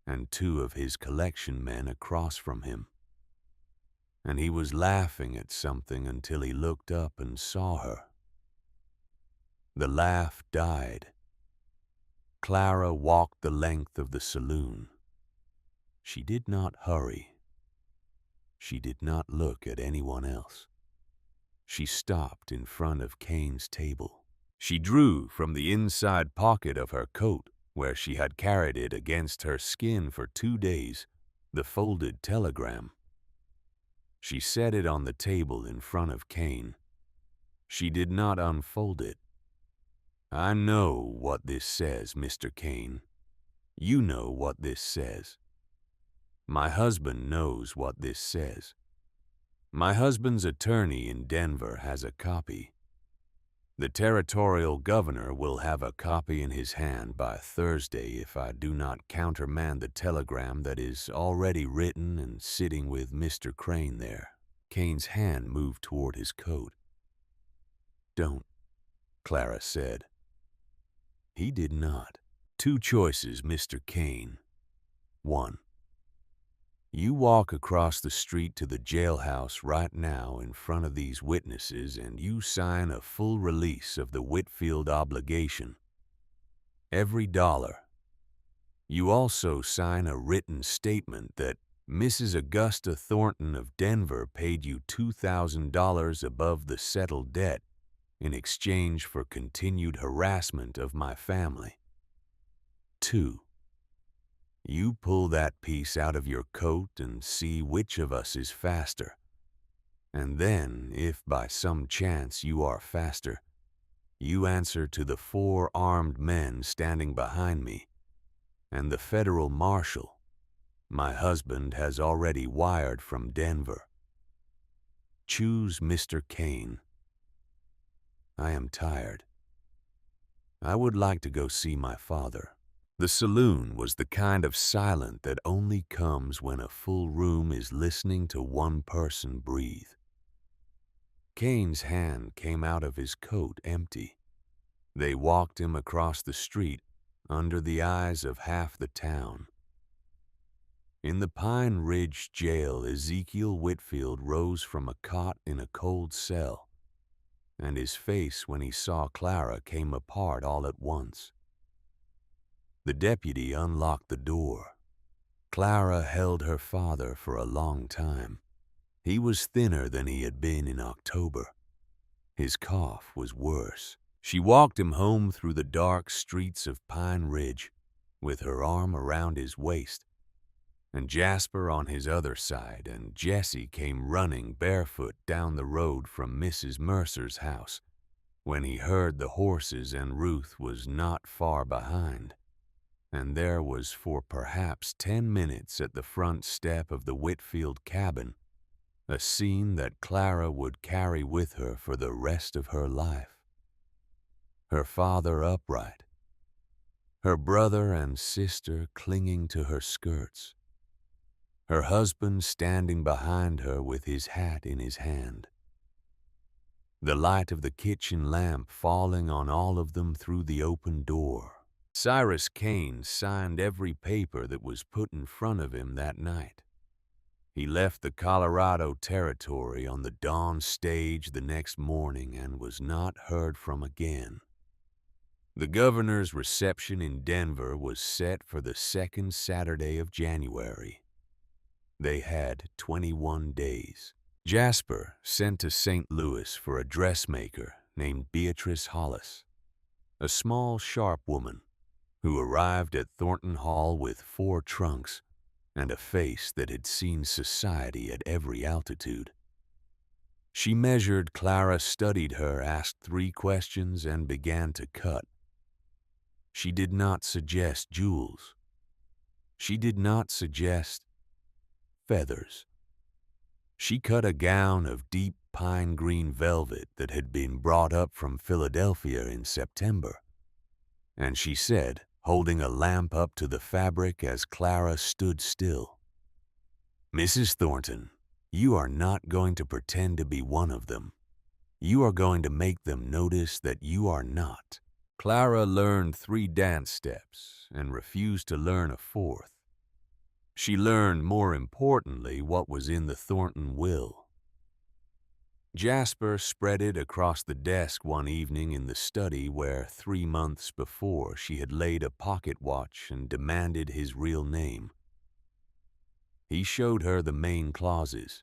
and 2 of his collection men across from him. And he was laughing at something until he looked up and saw her. The laugh died. Clara walked the length of the saloon. She did not hurry. She did not look at anyone else. She stopped in front of Kane's table. She drew from the inside pocket of her coat, where she had carried it against her skin for 2 days, the folded telegram. She set it on the table in front of Kane. She did not unfold it. "I know what this says, Mr. Kane. You know what this says. My husband knows what this says. My husband's attorney in Denver has a copy. The territorial governor will have a copy in his hand by Thursday if I do not countermand the telegram that is already written and sitting with Mr. Crane there." Kane's hand moved toward his coat. "Don't," Clara said. He did not. "2 choices, Mr. Kane. 1. You walk across the street to the jailhouse right now in front of these witnesses, and you sign a full release of the Whitfield obligation. Every dollar. You also sign a written statement that Mrs. Augusta Thornton of Denver paid you $2,000 above the settled debt in exchange for continued harassment of my family. 2. You pull that piece out of your coat and see which of us is faster. And then, if by some chance you are faster, you answer to the 4 armed men standing behind me and the federal marshal my husband has already wired from Denver. Choose Mr. Kane. I am tired. I would like to go see my father." The saloon was the kind of silence that only comes when a full room is listening to one person breathe. Kane's hand came out of his coat empty. They walked him across the street under the eyes of half the town. In the Pine Ridge jail, Ezekiel Whitfield rose from a cot in a cold cell, and his face when he saw Clara came apart all at once. The deputy unlocked the door. Clara held her father for a long time. He was thinner than he had been in October. His cough was worse. She walked him home through the dark streets of Pine Ridge, with her arm around his waist, and Jasper on his other side, and Jesse came running barefoot down the road from Mrs. Mercer's house when he heard the horses, and Ruth was not far behind. And there was for perhaps 10 minutes at the front step of the Whitfield cabin, a scene that Clara would carry with her for the rest of her life. Her father upright, her brother and sister clinging to her skirts, her husband standing behind her with his hat in his hand, the light of the kitchen lamp falling on all of them through the open door. Cyrus Kane signed every paper that was put in front of him that night. He left the Colorado Territory on the dawn stage the next morning and was not heard from again. The governor's reception in Denver was set for the second Saturday of January. They had 21 days. Jasper sent to St. Louis for a dressmaker named Beatrice Hollis, a small, sharp woman who arrived at Thornton Hall with 4 trunks and a face that had seen society at every altitude. She measured Clara, studied her, asked 3 questions, and began to cut. She did not suggest jewels. She did not suggest feathers. She cut a gown of deep pine green velvet that had been brought up from Philadelphia in September, and she said, holding a lamp up to the fabric as Clara stood still, "Mrs. Thornton, you are not going to pretend to be one of them. You are going to make them notice that you are not." Clara learned 3 dance steps and refused to learn a 4th. She learned, more importantly, what was in the Thornton will. Jasper spread it across the desk one evening in the study where 3 months before she had laid a pocket watch and demanded his real name. He showed her the main clauses.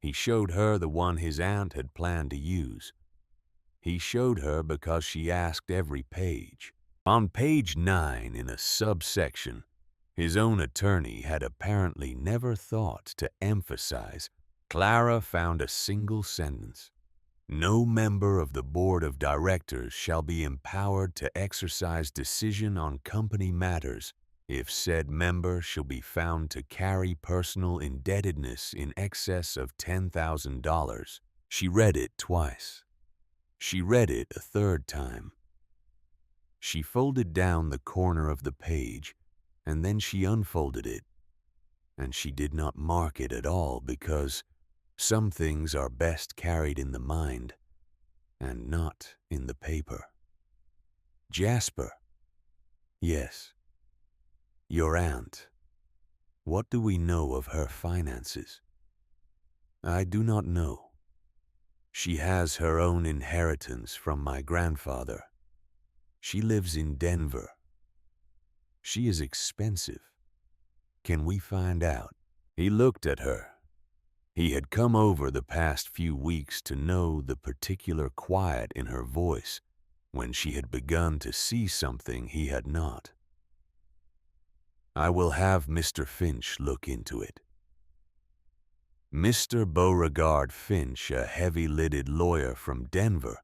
He showed her the one his aunt had planned to use. He showed her because she asked every page. On page 9, in a subsection, his own attorney had apparently never thought to emphasize, Clara found a single sentence: "No member of the board of directors shall be empowered to exercise decision on company matters if said member shall be found to carry personal indebtedness in excess of $10,000. She read it twice. She read it a 3rd time. She folded down the corner of the page, and then she unfolded it, and she did not mark it at all because some things are best carried in the mind and not in the paper. Jasper. Yes. Your aunt. What do we know of her finances? I do not know. She has her own inheritance from my grandfather. She lives in Denver. She is expensive. Can we find out? He looked at her. He had come over the past few weeks to know the particular quiet in her voice when she had begun to see something he had not. I will have Mr. Finch look into it. Mr. Beauregard Finch, a heavy-lidded lawyer from Denver,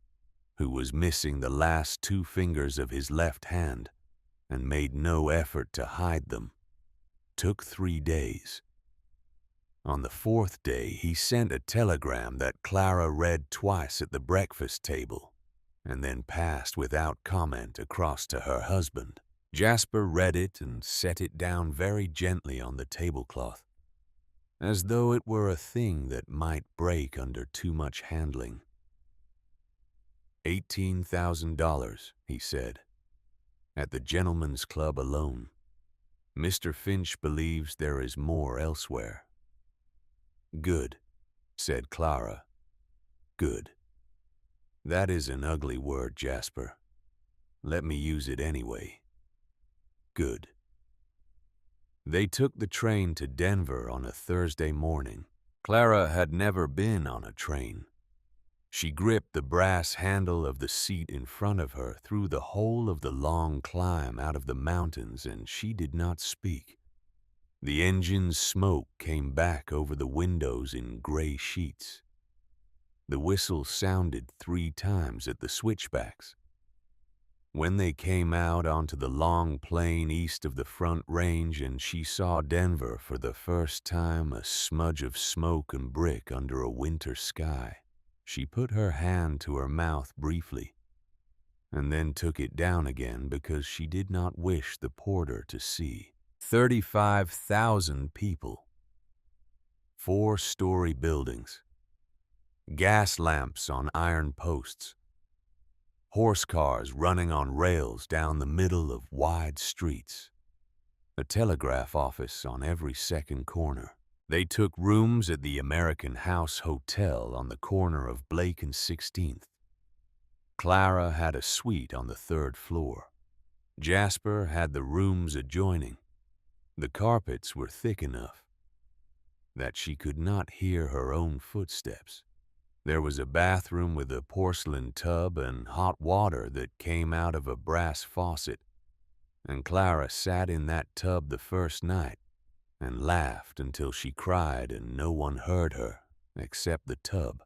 who was missing the last 2 fingers of his left hand and made no effort to hide them, took 3 days. On the 4th day, he sent a telegram that Clara read twice at the breakfast table and then passed without comment across to her husband. Jasper read it and set it down very gently on the tablecloth, as though it were a thing that might break under too much handling. $18,000, he said, at the Gentlemen's Club alone. Mr. Finch believes there is more elsewhere. Good, said Clara. Good. That is an ugly word, Jasper. Let me use it anyway. Good. They took the train to Denver on a Thursday morning. Clara had never been on a train. She gripped the brass handle of the seat in front of her through the whole of the long climb out of the mountains, and she did not speak. The engine's smoke came back over the windows in gray sheets. The whistle sounded 3 times at the switchbacks. When they came out onto the long plain east of the Front Range and she saw Denver for the first time, a smudge of smoke and brick under a winter sky, she put her hand to her mouth briefly. and then took it down again because she did not wish the porter to see. 35,000 people. 4-story buildings. Gas lamps on iron posts. Horse cars running on rails down the middle of wide streets. A telegraph office on every second corner. They took rooms at the American House Hotel on the corner of Blake and 16th. Clara had a suite on the 3rd floor. Jasper had the rooms adjoining. The carpets were thick enough that she could not hear her own footsteps. There was a bathroom with a porcelain tub and hot water that came out of a brass faucet, and Clara sat in that tub the first night and laughed until she cried and no one heard her except the tub.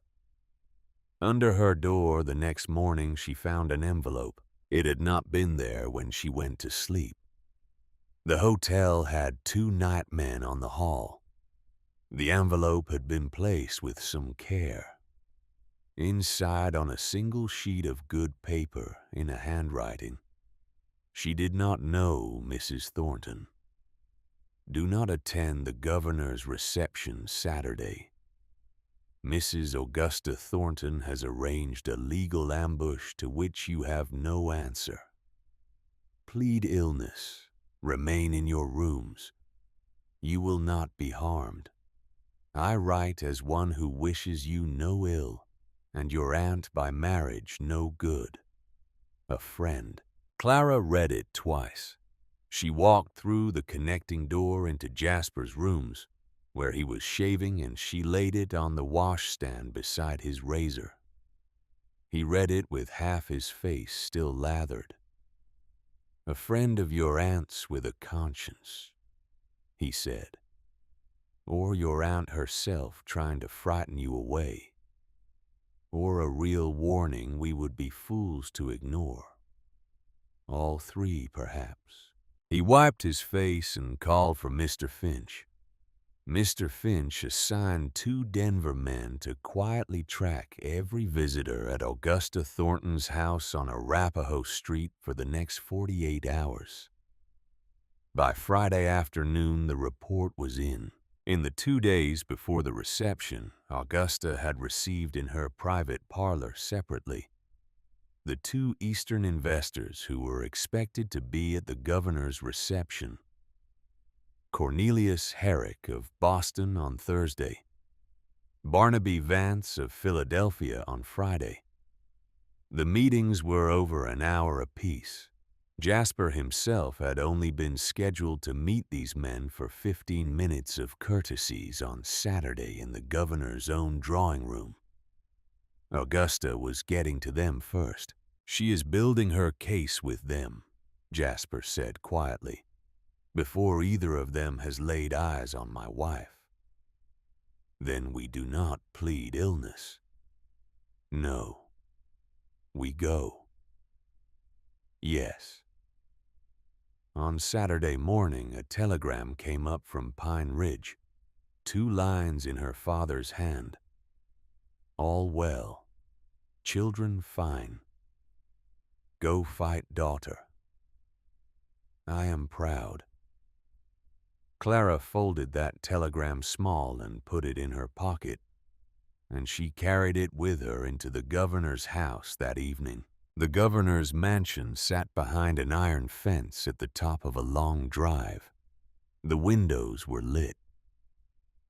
Under her door the next morning she found an envelope. It had not been there when she went to sleep. The hotel had 2 night men on the hall. The envelope had been placed with some care. Inside, on a single sheet of good paper in a handwriting, she did not know Mrs. Thornton. Do not attend the governor's reception Saturday. Mrs. Augusta Thornton has arranged a legal ambush to which you have no answer. Plead illness. Remain in your rooms. You will not be harmed. I write as one who wishes you no ill, and your aunt by marriage no good. A friend. Clara read it twice. She walked through the connecting door into Jasper's rooms, where he was shaving, and she laid it on the washstand beside his razor. He read it with half his face still lathered. A friend of your aunt's with a conscience, he said. Or your aunt herself trying to frighten you away. Or a real warning we would be fools to ignore. All 3, perhaps. He wiped his face and called for Mr. Finch. Mr. Finch assigned 2 Denver men to quietly track every visitor at Augusta Thornton's house on Arapahoe Street for the next 48 hours. By Friday afternoon, the report was in. In the 2 days before the reception, Augusta had received in her private parlor separately the 2 Eastern investors who were expected to be at the governor's reception. Cornelius Herrick of Boston on Thursday, Barnaby Vance of Philadelphia on Friday. The meetings were over an hour apiece. Jasper himself had only been scheduled to meet these men for 15 minutes of courtesies on Saturday in the governor's own drawing room. Augusta was getting to them first. She is building her case with them, Jasper said quietly, before either of them has laid eyes on my wife. Then we do not plead illness. No. We go. Yes. On Saturday morning, a telegram came up from Pine Ridge, 2 lines in her father's hand. All well. Children fine. Go fight daughter. I am proud. Clara folded that telegram small and put it in her pocket, and she carried it with her into the governor's house that evening. The governor's mansion sat behind an iron fence at the top of a long drive. The windows were lit.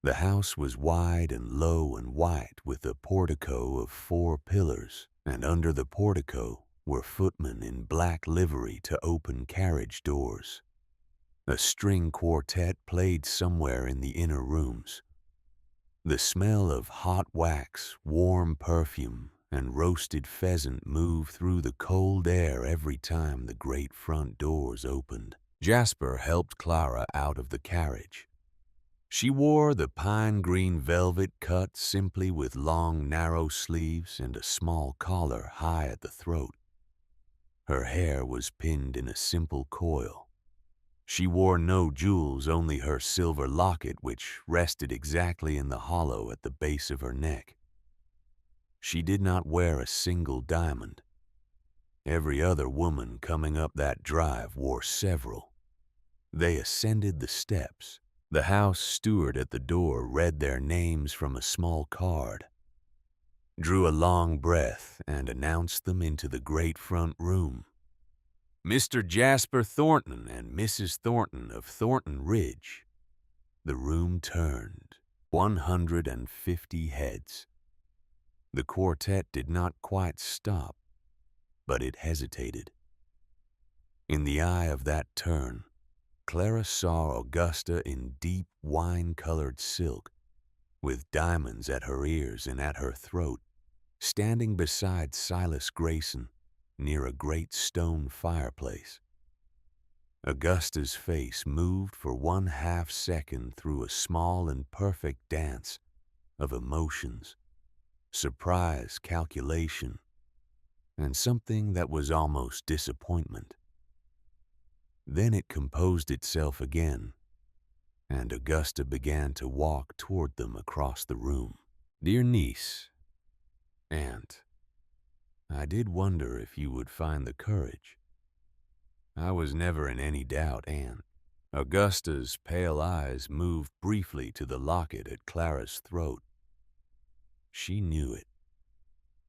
The house was wide and low and white with a portico of 4 pillars, and under the portico were footmen in black livery to open carriage doors. A string quartet played somewhere in the inner rooms. The smell of hot wax, warm perfume, and roasted pheasant moved through the cold air every time the great front doors opened. Jasper helped Clara out of the carriage. She wore the pine green velvet cut simply with long, narrow sleeves and a small collar high at the throat. Her hair was pinned in a simple coil. She wore no jewels, only her silver locket, which rested exactly in the hollow at the base of her neck. She did not wear a single diamond. Every other woman coming up that drive wore several. They ascended the steps. The house steward at the door read their names from a small card, drew a long breath, and announced them into the great front room. Mr. Jasper Thornton and Mrs. Thornton of Thornton Ridge. The room turned. 150 heads. The quartet did not quite stop, but it hesitated. In the eye of that turn, Clara saw Augusta in deep wine-colored silk, with diamonds at her ears and at her throat, standing beside Silas Grayson near a great stone fireplace. Augusta's face moved for 1/2 second through a small and perfect dance of emotions, surprise, calculation, and something that was almost disappointment. Then it composed itself again, and Augusta began to walk toward them across the room. Dear niece, aunt, I did wonder if you would find the courage. I was never in any doubt, aunt. Augusta's pale eyes moved briefly to the locket at Clara's throat. She knew it.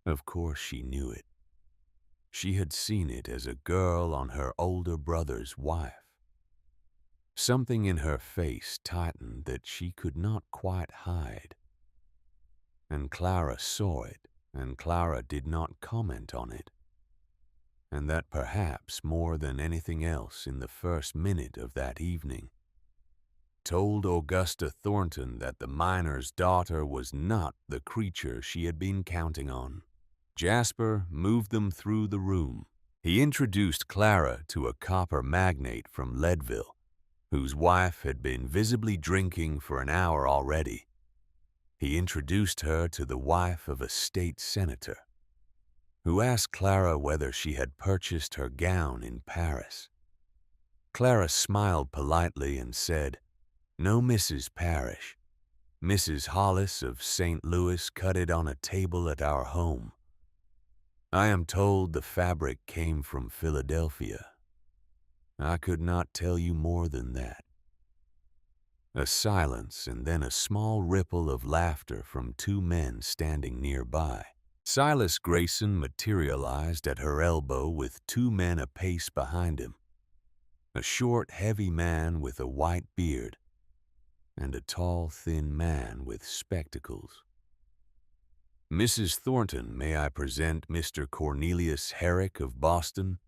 Of course she knew it. She had seen it as a girl on her older brother's wife. Something in her face tightened that she could not quite hide. And Clara saw it, and Clara did not comment on it. And that perhaps more than anything else in the first minute of that evening told Augusta Thornton that the miner's daughter was not the creature she had been counting on. Jasper moved them through the room. He introduced Clara to a copper magnate from Leadville, whose wife had been visibly drinking for an hour already. He introduced her to the wife of a state senator, who asked Clara whether she had purchased her gown in Paris. Clara smiled politely and said, "No, Mrs. Parrish. Mrs. Hollis of St. Louis cut it on a table at our home. I am told the fabric came from Philadelphia. I could not tell you more than that." A silence and then a small ripple of laughter from 2 men standing nearby. Silas Grayson materialized at her elbow with 2 men apace behind him, a short, heavy man with a white beard and a tall, thin man with spectacles. "Mrs. Thornton, may I present Mr. Cornelius Herrick of Boston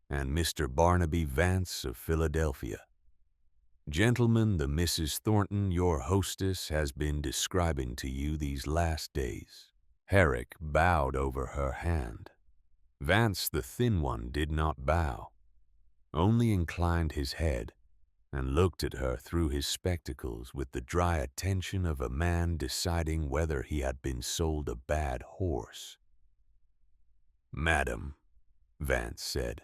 and Mr. Barnaby Vance of Philadelphia. Gentlemen, the Mrs. Thornton, your hostess, has been describing to you these last days." Herrick bowed over her hand. Vance, the thin one, did not bow, only inclined his head and looked at her through his spectacles with the dry attention of a man deciding whether he had been sold a bad horse. "Madam," Vance said,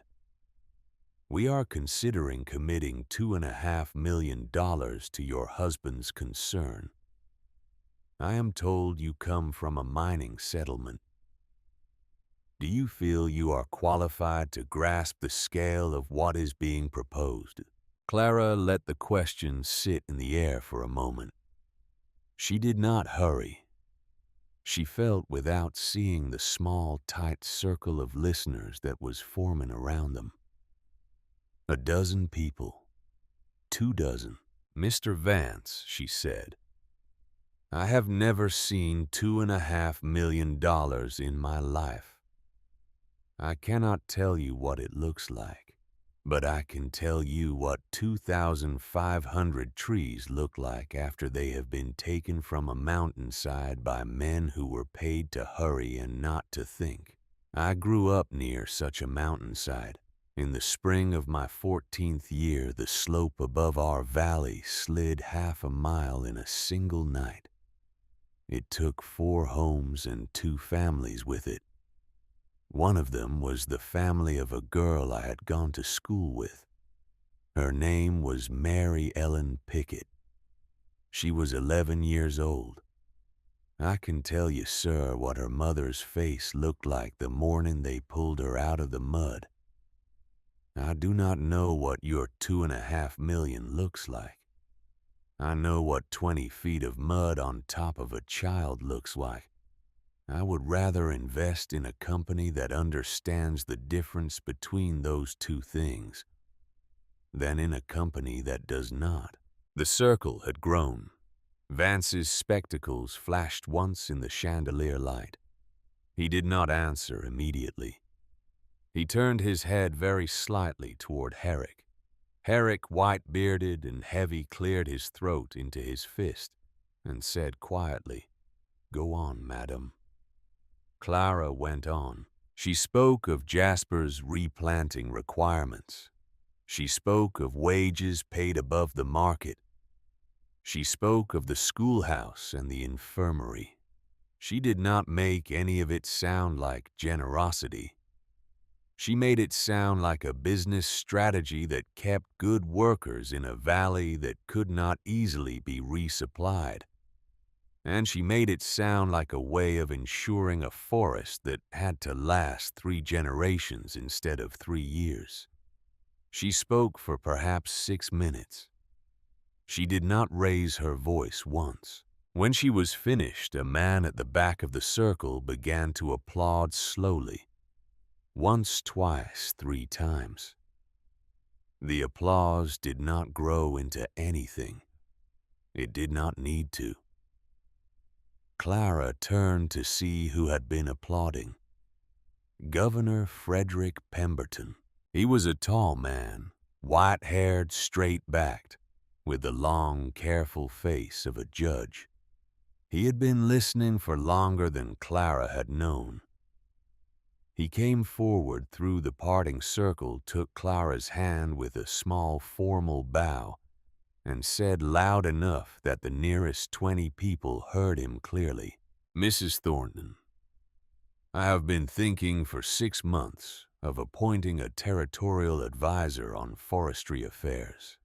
"we are considering committing $2.5 million to your husband's concern. I am told you come from a mining settlement. Do you feel you are qualified to grasp the scale of what is being proposed?" Clara let the question sit in the air for a moment. She did not hurry. She felt without seeing the small, tight circle of listeners that was forming around them. 12 people. 24. "Mr. Vance," she said, "I have never seen $2.5 million in my life. I cannot tell you what it looks like, but I can tell you what 2,500 trees look like after they have been taken from a mountainside by men who were paid to hurry and not to think. I grew up near such a mountainside. In the spring of my 14th year, the slope above our valley slid 1/2 mile in a single night. It took 4 homes and 2 families with it. One of them was the family of a girl I had gone to school with. Her name was Mary Ellen Pickett. She was 11 years old. I can tell you, sir, what her mother's face looked like the morning they pulled her out of the mud. I do not know what your 2.5 million looks like. I know what 20 feet of mud on top of a child looks like. I would rather invest in a company that understands the difference between those two things than in a company that does not. The circle had grown. Vance's spectacles flashed once in the chandelier light. He did not answer immediately. He turned his head very slightly toward Herrick. Herrick, white-bearded and heavy, cleared his throat into his fist and said quietly, "Go on, madam." Clara went on. She spoke of Jasper's replanting requirements. She spoke of wages paid above the market. She spoke of the schoolhouse and the infirmary. She did not make any of it sound like generosity. She made it sound like a business strategy that kept good workers in a valley that could not easily be resupplied. And she made it sound like a way of ensuring a forest that had to last 3 generations instead of 3 years. She spoke for perhaps 6 minutes. She did not raise her voice once. When she was finished, a man at the back of the circle began to applaud slowly. Once, twice, 3 times. The applause did not grow into anything. It did not need to. Clara turned to see who had been applauding. Governor Frederick Pemberton. He was a tall man, white-haired, straight-backed, with the long, careful face of a judge. He had been listening for longer than Clara had known. He came forward through the parting circle, took Clara's hand with a small formal bow, and said loud enough that the nearest 20 people heard him clearly, "Mrs. Thornton, I have been thinking for 6 months of appointing a territorial advisor on forestry affairs.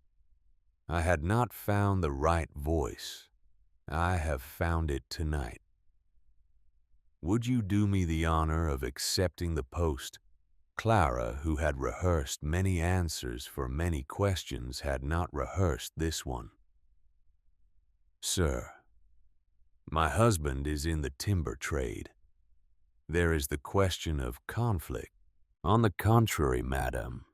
I had not found the right voice. I have found it tonight. Would you do me the honor of accepting the post?" Clara, who had rehearsed many answers for many questions, had not rehearsed this one. "Sir, my husband is in the timber trade. There is the question of conflict. On the contrary, madam,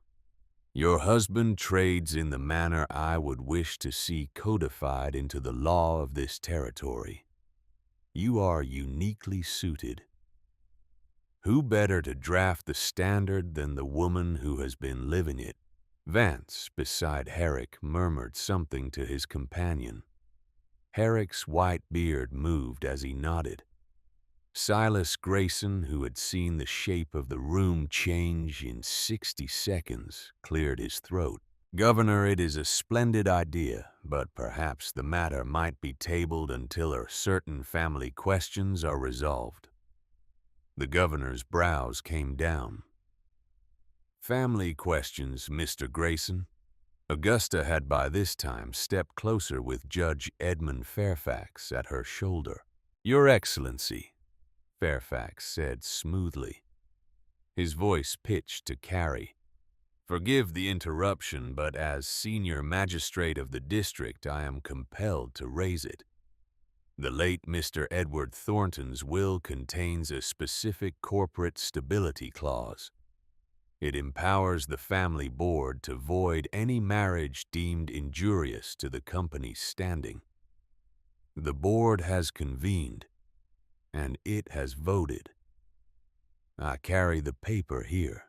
your husband trades in the manner I would wish to see codified into the law of this territory. You are uniquely suited. Who better to draft the standard than the woman who has been living it?" Vance, beside Herrick, murmured something to his companion. Herrick's white beard moved as he nodded. Silas Grayson, who had seen the shape of the room change in 60 seconds, cleared his throat. "Governor, it is a splendid idea, but perhaps the matter might be tabled until certain family questions are resolved." The governor's brows came down. "Family questions, Mr. Grayson." Augusta had by this time stepped closer with Judge Edmund Fairfax at her shoulder. "Your Excellency," Fairfax said smoothly, his voice pitched to carry. "Forgive the interruption, but as senior magistrate of the district, I am compelled to raise it. The late Mr. Edward Thornton's will contains a specific corporate stability clause. It empowers the family board to void any marriage deemed injurious to the company's standing. The board has convened, and it has voted. I carry the paper here."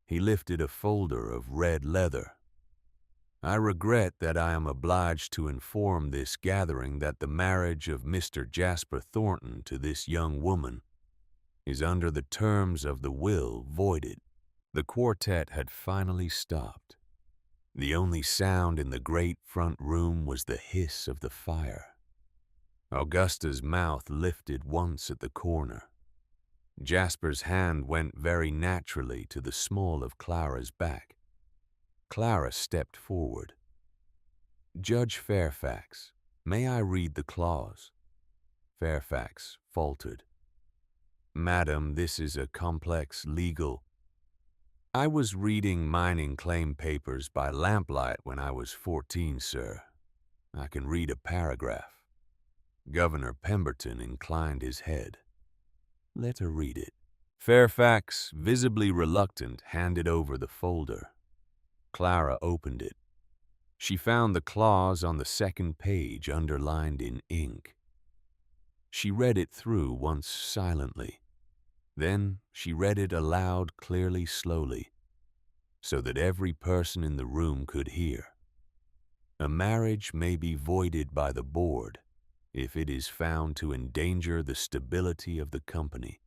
He lifted a folder of red leather. "I regret that I am obliged to inform this gathering that the marriage of Mr. Jasper Thornton to this young woman is under the terms of the will voided." The quartet had finally stopped. The only sound in the great front room was the hiss of the fire. Augusta's mouth lifted once at the corner. Jasper's hand went very naturally to the small of Clara's back. Clara stepped forward. "Judge Fairfax, may I read the clause?" Fairfax faltered. "Madam, this is a complex legal—" "I was reading mining claim papers by lamplight when I was 14, sir. I can read a paragraph." Governor Pemberton inclined his head. "Let her read it." Fairfax, visibly reluctant, handed over the folder. Clara opened it. She found the clause on the second page underlined in ink. She read it through once silently. Then she read it aloud clearly, slowly, so that every person in the room could hear. "A marriage may be voided by the board if it is found to endanger the stability of the company,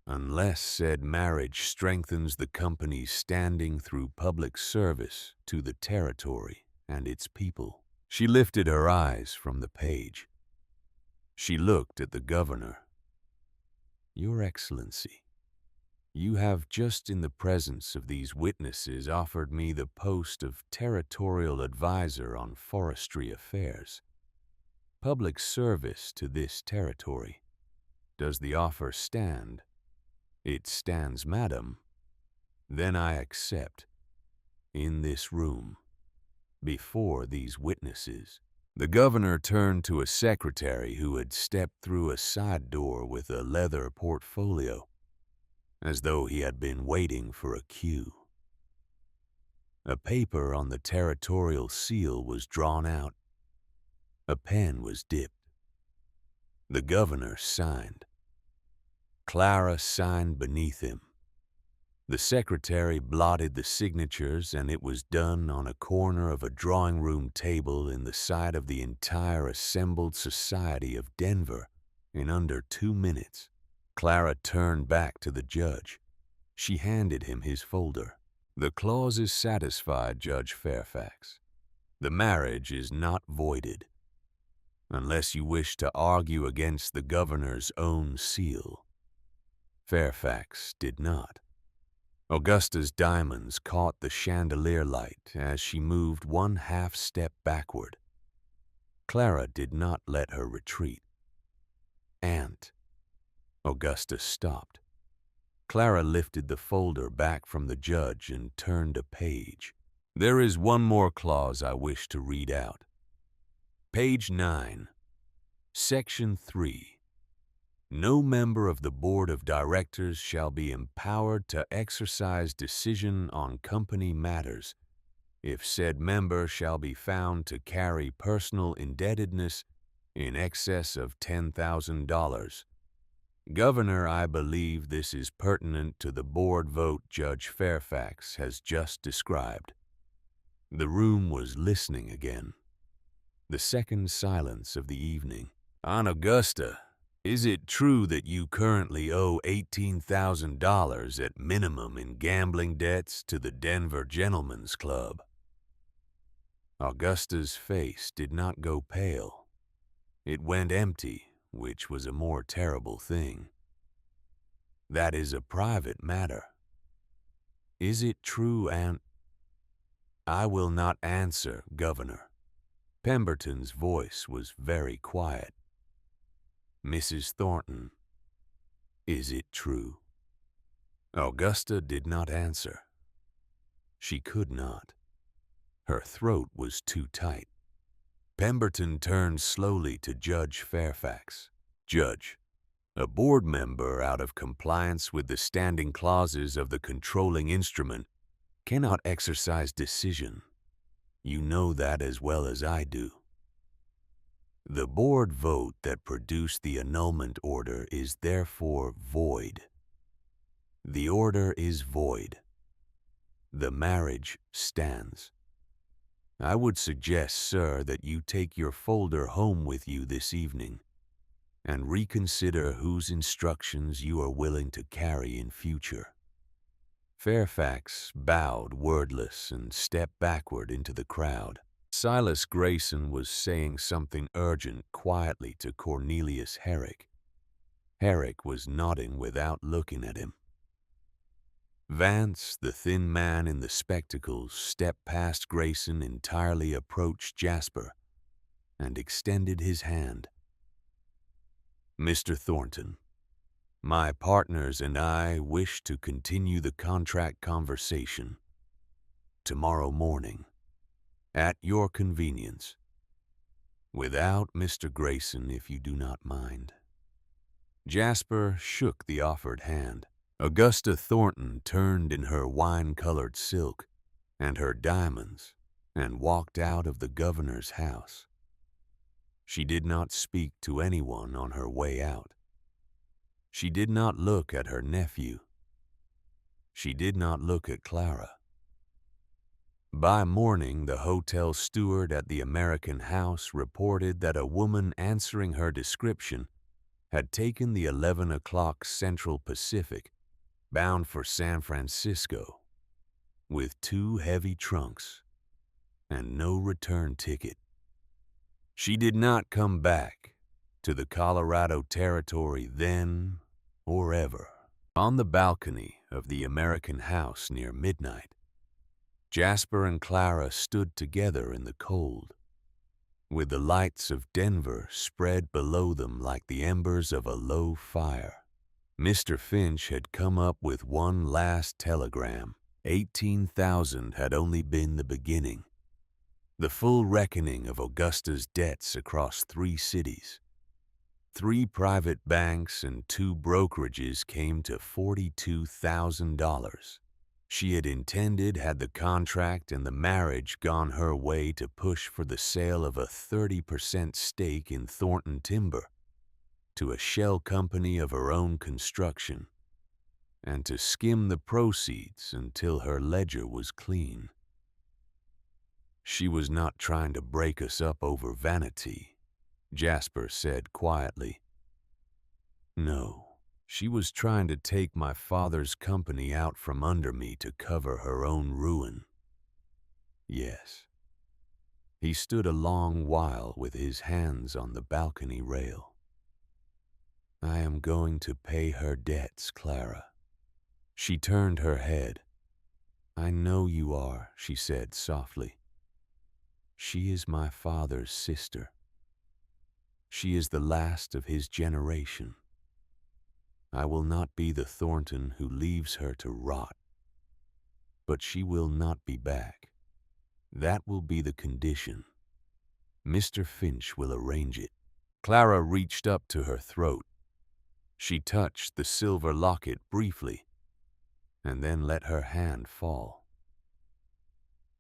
unless said marriage strengthens the company's standing through public service to the territory and its people." She lifted her eyes from the page. She looked at the governor. "Your Excellency, you have just in the presence of these witnesses offered me the post of territorial advisor on forestry affairs. Public service to this territory. Does the offer stand?" "It stands, madam." "Then I accept. In this room, before these witnesses." The governor turned to a secretary who had stepped through a side door with a leather portfolio, as though he had been waiting for a cue. A paper on the territorial seal was drawn out. A pen was dipped. The governor signed. Clara signed beneath him. The secretary blotted the signatures, and it was done on a corner of a drawing-room table in the sight of the entire assembled society of Denver in under 2 minutes. Clara turned back to the judge. She handed him his folder. "The clause is satisfied, Judge Fairfax. The marriage is not voided, unless you wish to argue against the governor's own seal." Fairfax did not. Augusta's diamonds caught the chandelier light as she moved one half-step backward. Clara did not let her retreat. "Aunt." Augusta stopped. Clara lifted the folder back from the judge and turned a page. "There is one more clause I wish to read out. Page 9, Section 3. No member of the board of directors shall be empowered to exercise decision on company matters if said member shall be found to carry personal indebtedness in excess of $10,000. Governor, I believe this is pertinent to the board vote Judge Fairfax has just described." The room was listening again. The second silence of the evening. "Aunt Augusta, is it true that you currently owe $18,000 at minimum in gambling debts to the Denver Gentlemen's Club?" Augusta's face did not go pale. It went empty, which was a more terrible thing. "That is a private matter." "Is it true, Aunt—" "I will not answer, Governor." Pemberton's voice was very quiet. "Mrs. Thornton, is it true?" Augusta did not answer. She could not. Her throat was too tight. Pemberton turned slowly to Judge Fairfax. "Judge, a board member, out of compliance with the standing clauses of the controlling instrument, cannot exercise decision. You know that as well as I do. The board vote that produced the annulment order is therefore void. The order is void. The marriage stands. I would suggest, sir, that you take your folder home with you this evening and reconsider whose instructions you are willing to carry in future." Fairfax bowed wordless and stepped backward into the crowd. Silas Grayson was saying something urgent quietly to Cornelius Herrick. Herrick was nodding without looking at him. Vance, the thin man in the spectacles, stepped past Grayson, entirely approached Jasper, and extended his hand. Mr. Thornton, my partners and I wish to continue the contract conversation tomorrow morning, at your convenience, without Mr. Grayson, if you do not mind." Jasper shook the offered hand. Augusta Thornton turned in her wine-colored silk and her diamonds and walked out of the governor's house. She did not speak to anyone on her way out. She did not look at her nephew. She did not look at Clara. By morning, the hotel steward at the American House reported that a woman answering her description had taken the 11 o'clock Central Pacific, bound for San Francisco, with 2 heavy trunks and no return ticket. She did not come back to the Colorado Territory then or ever. On the balcony of the American House near midnight, Jasper and Clara stood together in the cold, with the lights of Denver spread below them like the embers of a low fire. Mr. Finch had come up with one last telegram. 18,000 had only been the beginning. The full reckoning of Augusta's debts across 3 cities. 3 private banks and 2 brokerages came to $42,000. She had intended, had the contract and the marriage gone her way, to push for the sale of a 30% stake in Thornton Timber to a shell company of her own construction, and to skim the proceeds until her ledger was clean. "She was not trying to break us up over vanity," Jasper said quietly. "No. She was trying to take my father's company out from under me to cover her own ruin." Yes. He stood a long while with his hands on the balcony rail. "I am going to pay her debts, Clara." She turned her head. "I know you are," she said softly. "She is my father's sister. She is the last of his generation. I will not be the Thornton who leaves her to rot. But she will not be back. That will be the condition. Mr. Finch will arrange it." Clara reached up to her throat. She touched the silver locket briefly, and then let her hand fall.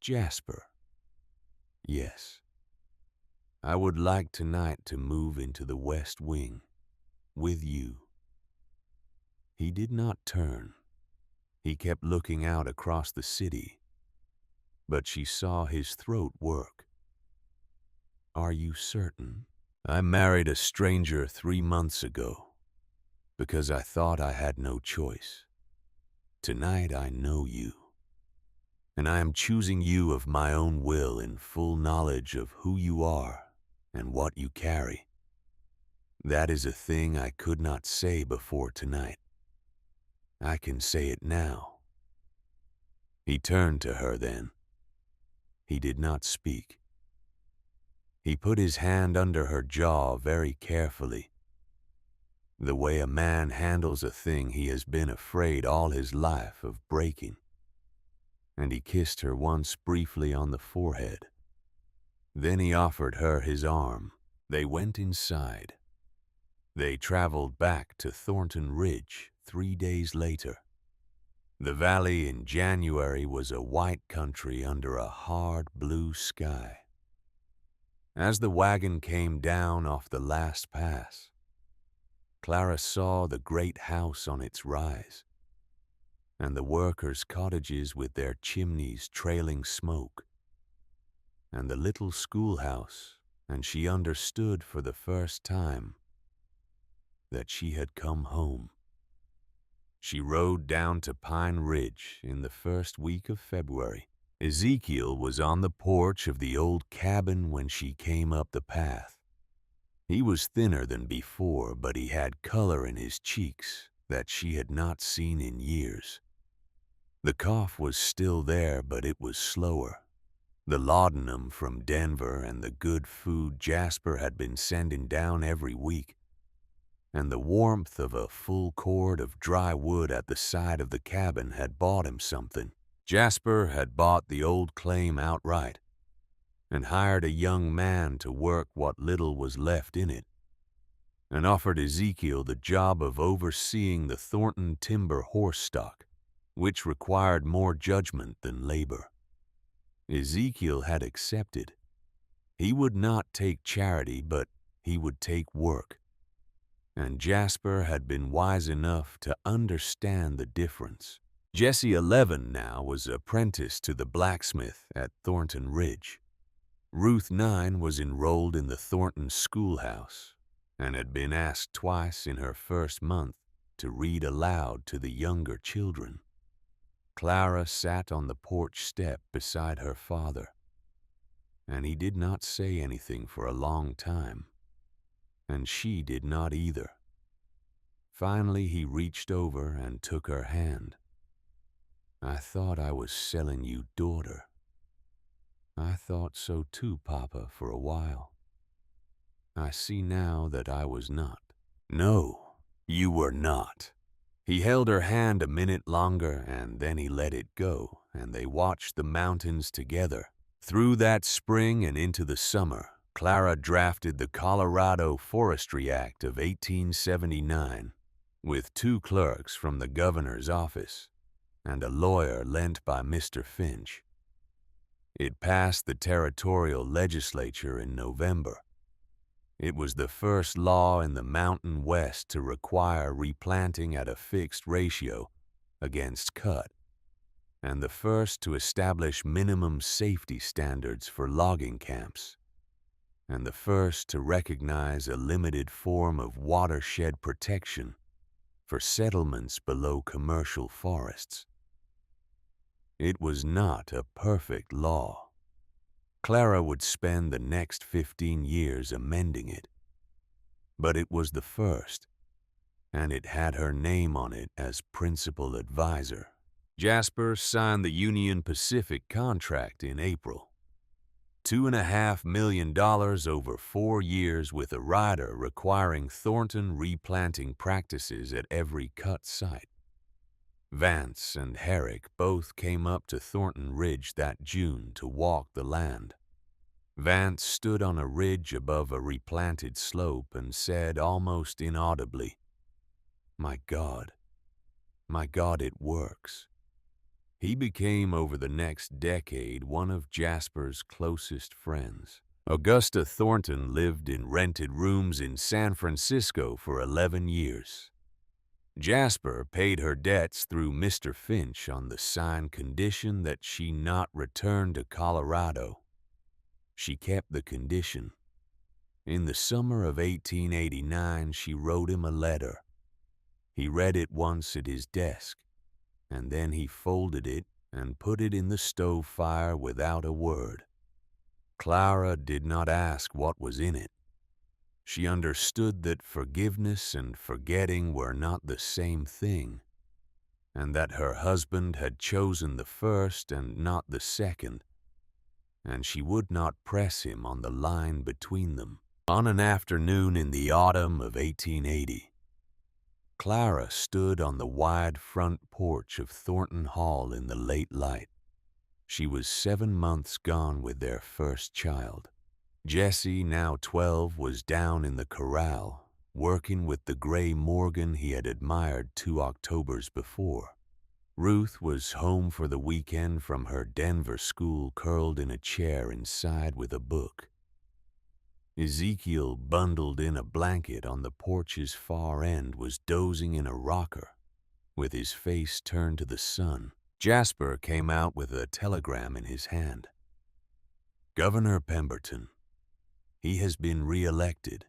"Jasper." "Yes. I would like tonight to move into the West Wing with you." He did not turn. He kept looking out across the city, but she saw his throat work. "Are you certain?" "I married a stranger 3 months ago because I thought I had no choice. Tonight I know you, and I am choosing you of my own will in full knowledge of who you are and what you carry. That is a thing I could not say before tonight. I can say it now." He turned to her then. He did not speak. He put his hand under her jaw very carefully, the way a man handles a thing he has been afraid all his life of breaking, and he kissed her once briefly on the forehead. Then he offered her his arm. They went inside. They traveled back to Thornton Ridge 3 days later. The valley in January was a white country under a hard blue sky. As the wagon came down off the last pass, Clara saw the great house on its rise, and the workers' cottages with their chimneys trailing smoke, and the little schoolhouse, and she understood for the first time that she had come home. She rode down to Pine Ridge in the first week of February. Ezekiel was on the porch of the old cabin when she came up the path. He was thinner than before, but he had color in his cheeks that she had not seen in years. The cough was still there, but it was slower. The laudanum from Denver and the good food Jasper had been sending down every week, and the warmth of a full cord of dry wood at the side of the cabin had bought him something. Jasper had bought the old claim outright and hired a young man to work what little was left in it, and offered Ezekiel the job of overseeing the Thornton timber horse stock, which required more judgment than labor. Ezekiel had accepted. He would not take charity, but he would take work. And Jasper had been wise enough to understand the difference. Jesse 11 now was apprenticed to the blacksmith at Thornton Ridge. Ruth 9 was enrolled in the Thornton schoolhouse and had been asked twice in her first month to read aloud to the younger children. Clara sat on the porch step beside her father, and he did not say anything for a long time, and she did not either. Finally, he reached over and took her hand. "I thought I was selling you, daughter." "I thought so too, Papa, for a while. I see now that I was not." "No, you were not." He held her hand a minute longer, and then he let it go, and they watched the mountains together. Through that spring and into the summer, Clara drafted the Colorado Forestry Act of 1879 with 2 clerks from the governor's office and a lawyer lent by Mr. Finch. It passed the territorial legislature in November. It was the first law in the Mountain West to require replanting at a fixed ratio against cut, and the first to establish minimum safety standards for logging camps, and the first to recognize a limited form of watershed protection for settlements below commercial forests. It was not a perfect law. Clara would spend the next 15 years amending it. But it was the first, and it had her name on it as principal advisor. Jasper signed the Union Pacific contract in April. $2.5 million over 4 years with a rider requiring Thornton replanting practices at every cut site. Vance and Herrick both came up to Thornton Ridge that June to walk the land. Vance stood on a ridge above a replanted slope and said almost inaudibly, my God, it works." He became over the next decade one of Jasper's closest friends. Augusta Thornton lived in rented rooms in San Francisco for 11 years. Jasper paid her debts through Mr. Finch on the signed condition that she not return to Colorado. She kept the condition. In the summer of 1889, she wrote him a letter. He read it once at his desk, and then he folded it and put it in the stove fire without a word. Clara did not ask what was in it. She understood that forgiveness and forgetting were not the same thing, and that her husband had chosen the first and not the second, and she would not press him on the line between them. On an afternoon in the autumn of 1880, Clara stood on the wide front porch of Thornton Hall in the late light. She was 7 months gone with their first child. Jesse, now 12, was down in the corral, working with the gray Morgan he had admired 2 Octobers before. Ruth was home for the weekend from her Denver school, curled in a chair inside with a book. Ezekiel, bundled in a blanket on the porch's far end, was dozing in a rocker, with his face turned to the sun. Jasper came out with a telegram in his hand. "Governor Pemberton. He has been re-elected.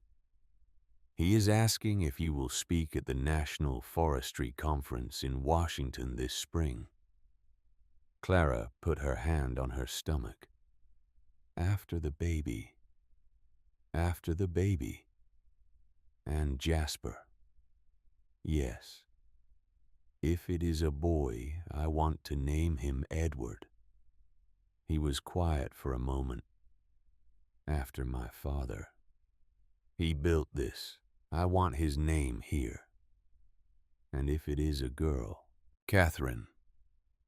He is asking if you will speak at the National Forestry Conference in Washington this spring." Clara put her hand on her stomach. After the baby. And Jasper. "Yes. If it is a boy, I want to name him Edward." He was quiet for a moment. "After my father. He built this. I want his name here. And if it is a girl, Catherine,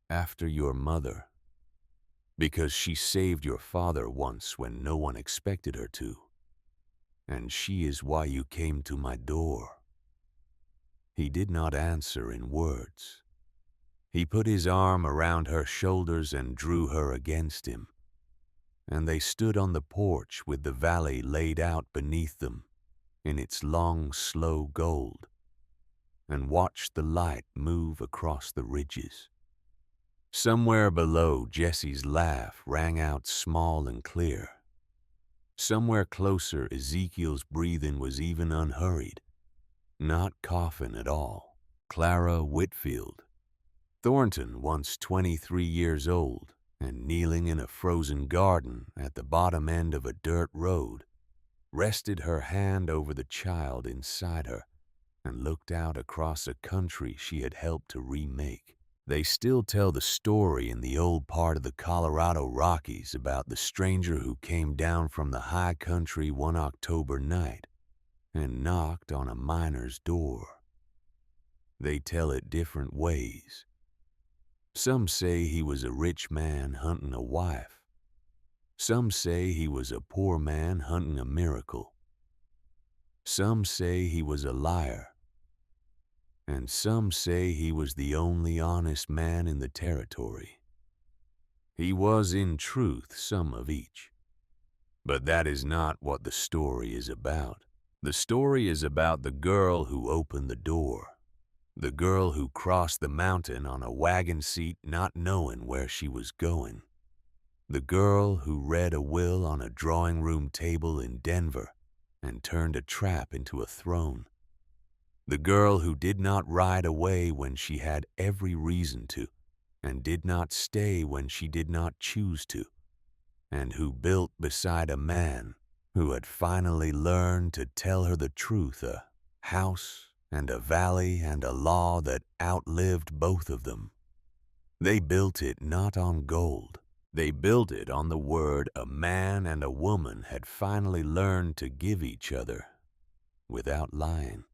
after your mother, because she saved your father once when no one expected her to, and she is why you came to my door." He did not answer in words. He put his arm around her shoulders and drew her against him, and they stood on the porch with the valley laid out beneath them in its long, slow gold, and watched the light move across the ridges. Somewhere below, Jesse's laugh rang out small and clear. Somewhere closer, Ezekiel's breathing was even unhurried, not coughing at all. Clara Whitfield, Thornton, once 23 years old and kneeling in a frozen garden at the bottom end of a dirt road, rested her hand over the child inside her and looked out across a country she had helped to remake. They still tell the story in the old part of the Colorado Rockies about the stranger who came down from the high country one October night and knocked on a miner's door. They tell it different ways. Some say he was a rich man hunting a wife. Some say he was a poor man hunting a miracle. Some say he was a liar. And some say he was the only honest man in the territory. He was, in truth, some of each. But that is not what the story is about. The story is about the girl who opened the door, the girl who crossed the mountain on a wagon seat not knowing where she was going, the girl who read a will on a drawing room table in Denver and turned a trap into a throne, the girl who did not ride away when she had every reason to, and did not stay when she did not choose to, and who built beside a man who had finally learned to tell her the truth, a house and a valley and a law that outlived both of them. They built it not on gold. They built it on the word a man and a woman had finally learned to give each other without lying.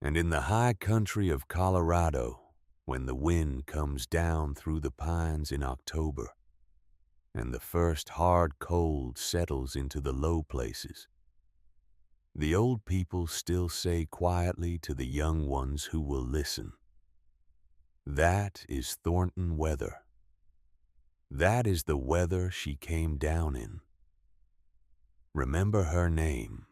And in the high country of Colorado, when the wind comes down through the pines in October, and the first hard cold settles into the low places, the old people still say quietly to the young ones who will listen, "That is Thornton weather. That is the weather she came down in. Remember her name,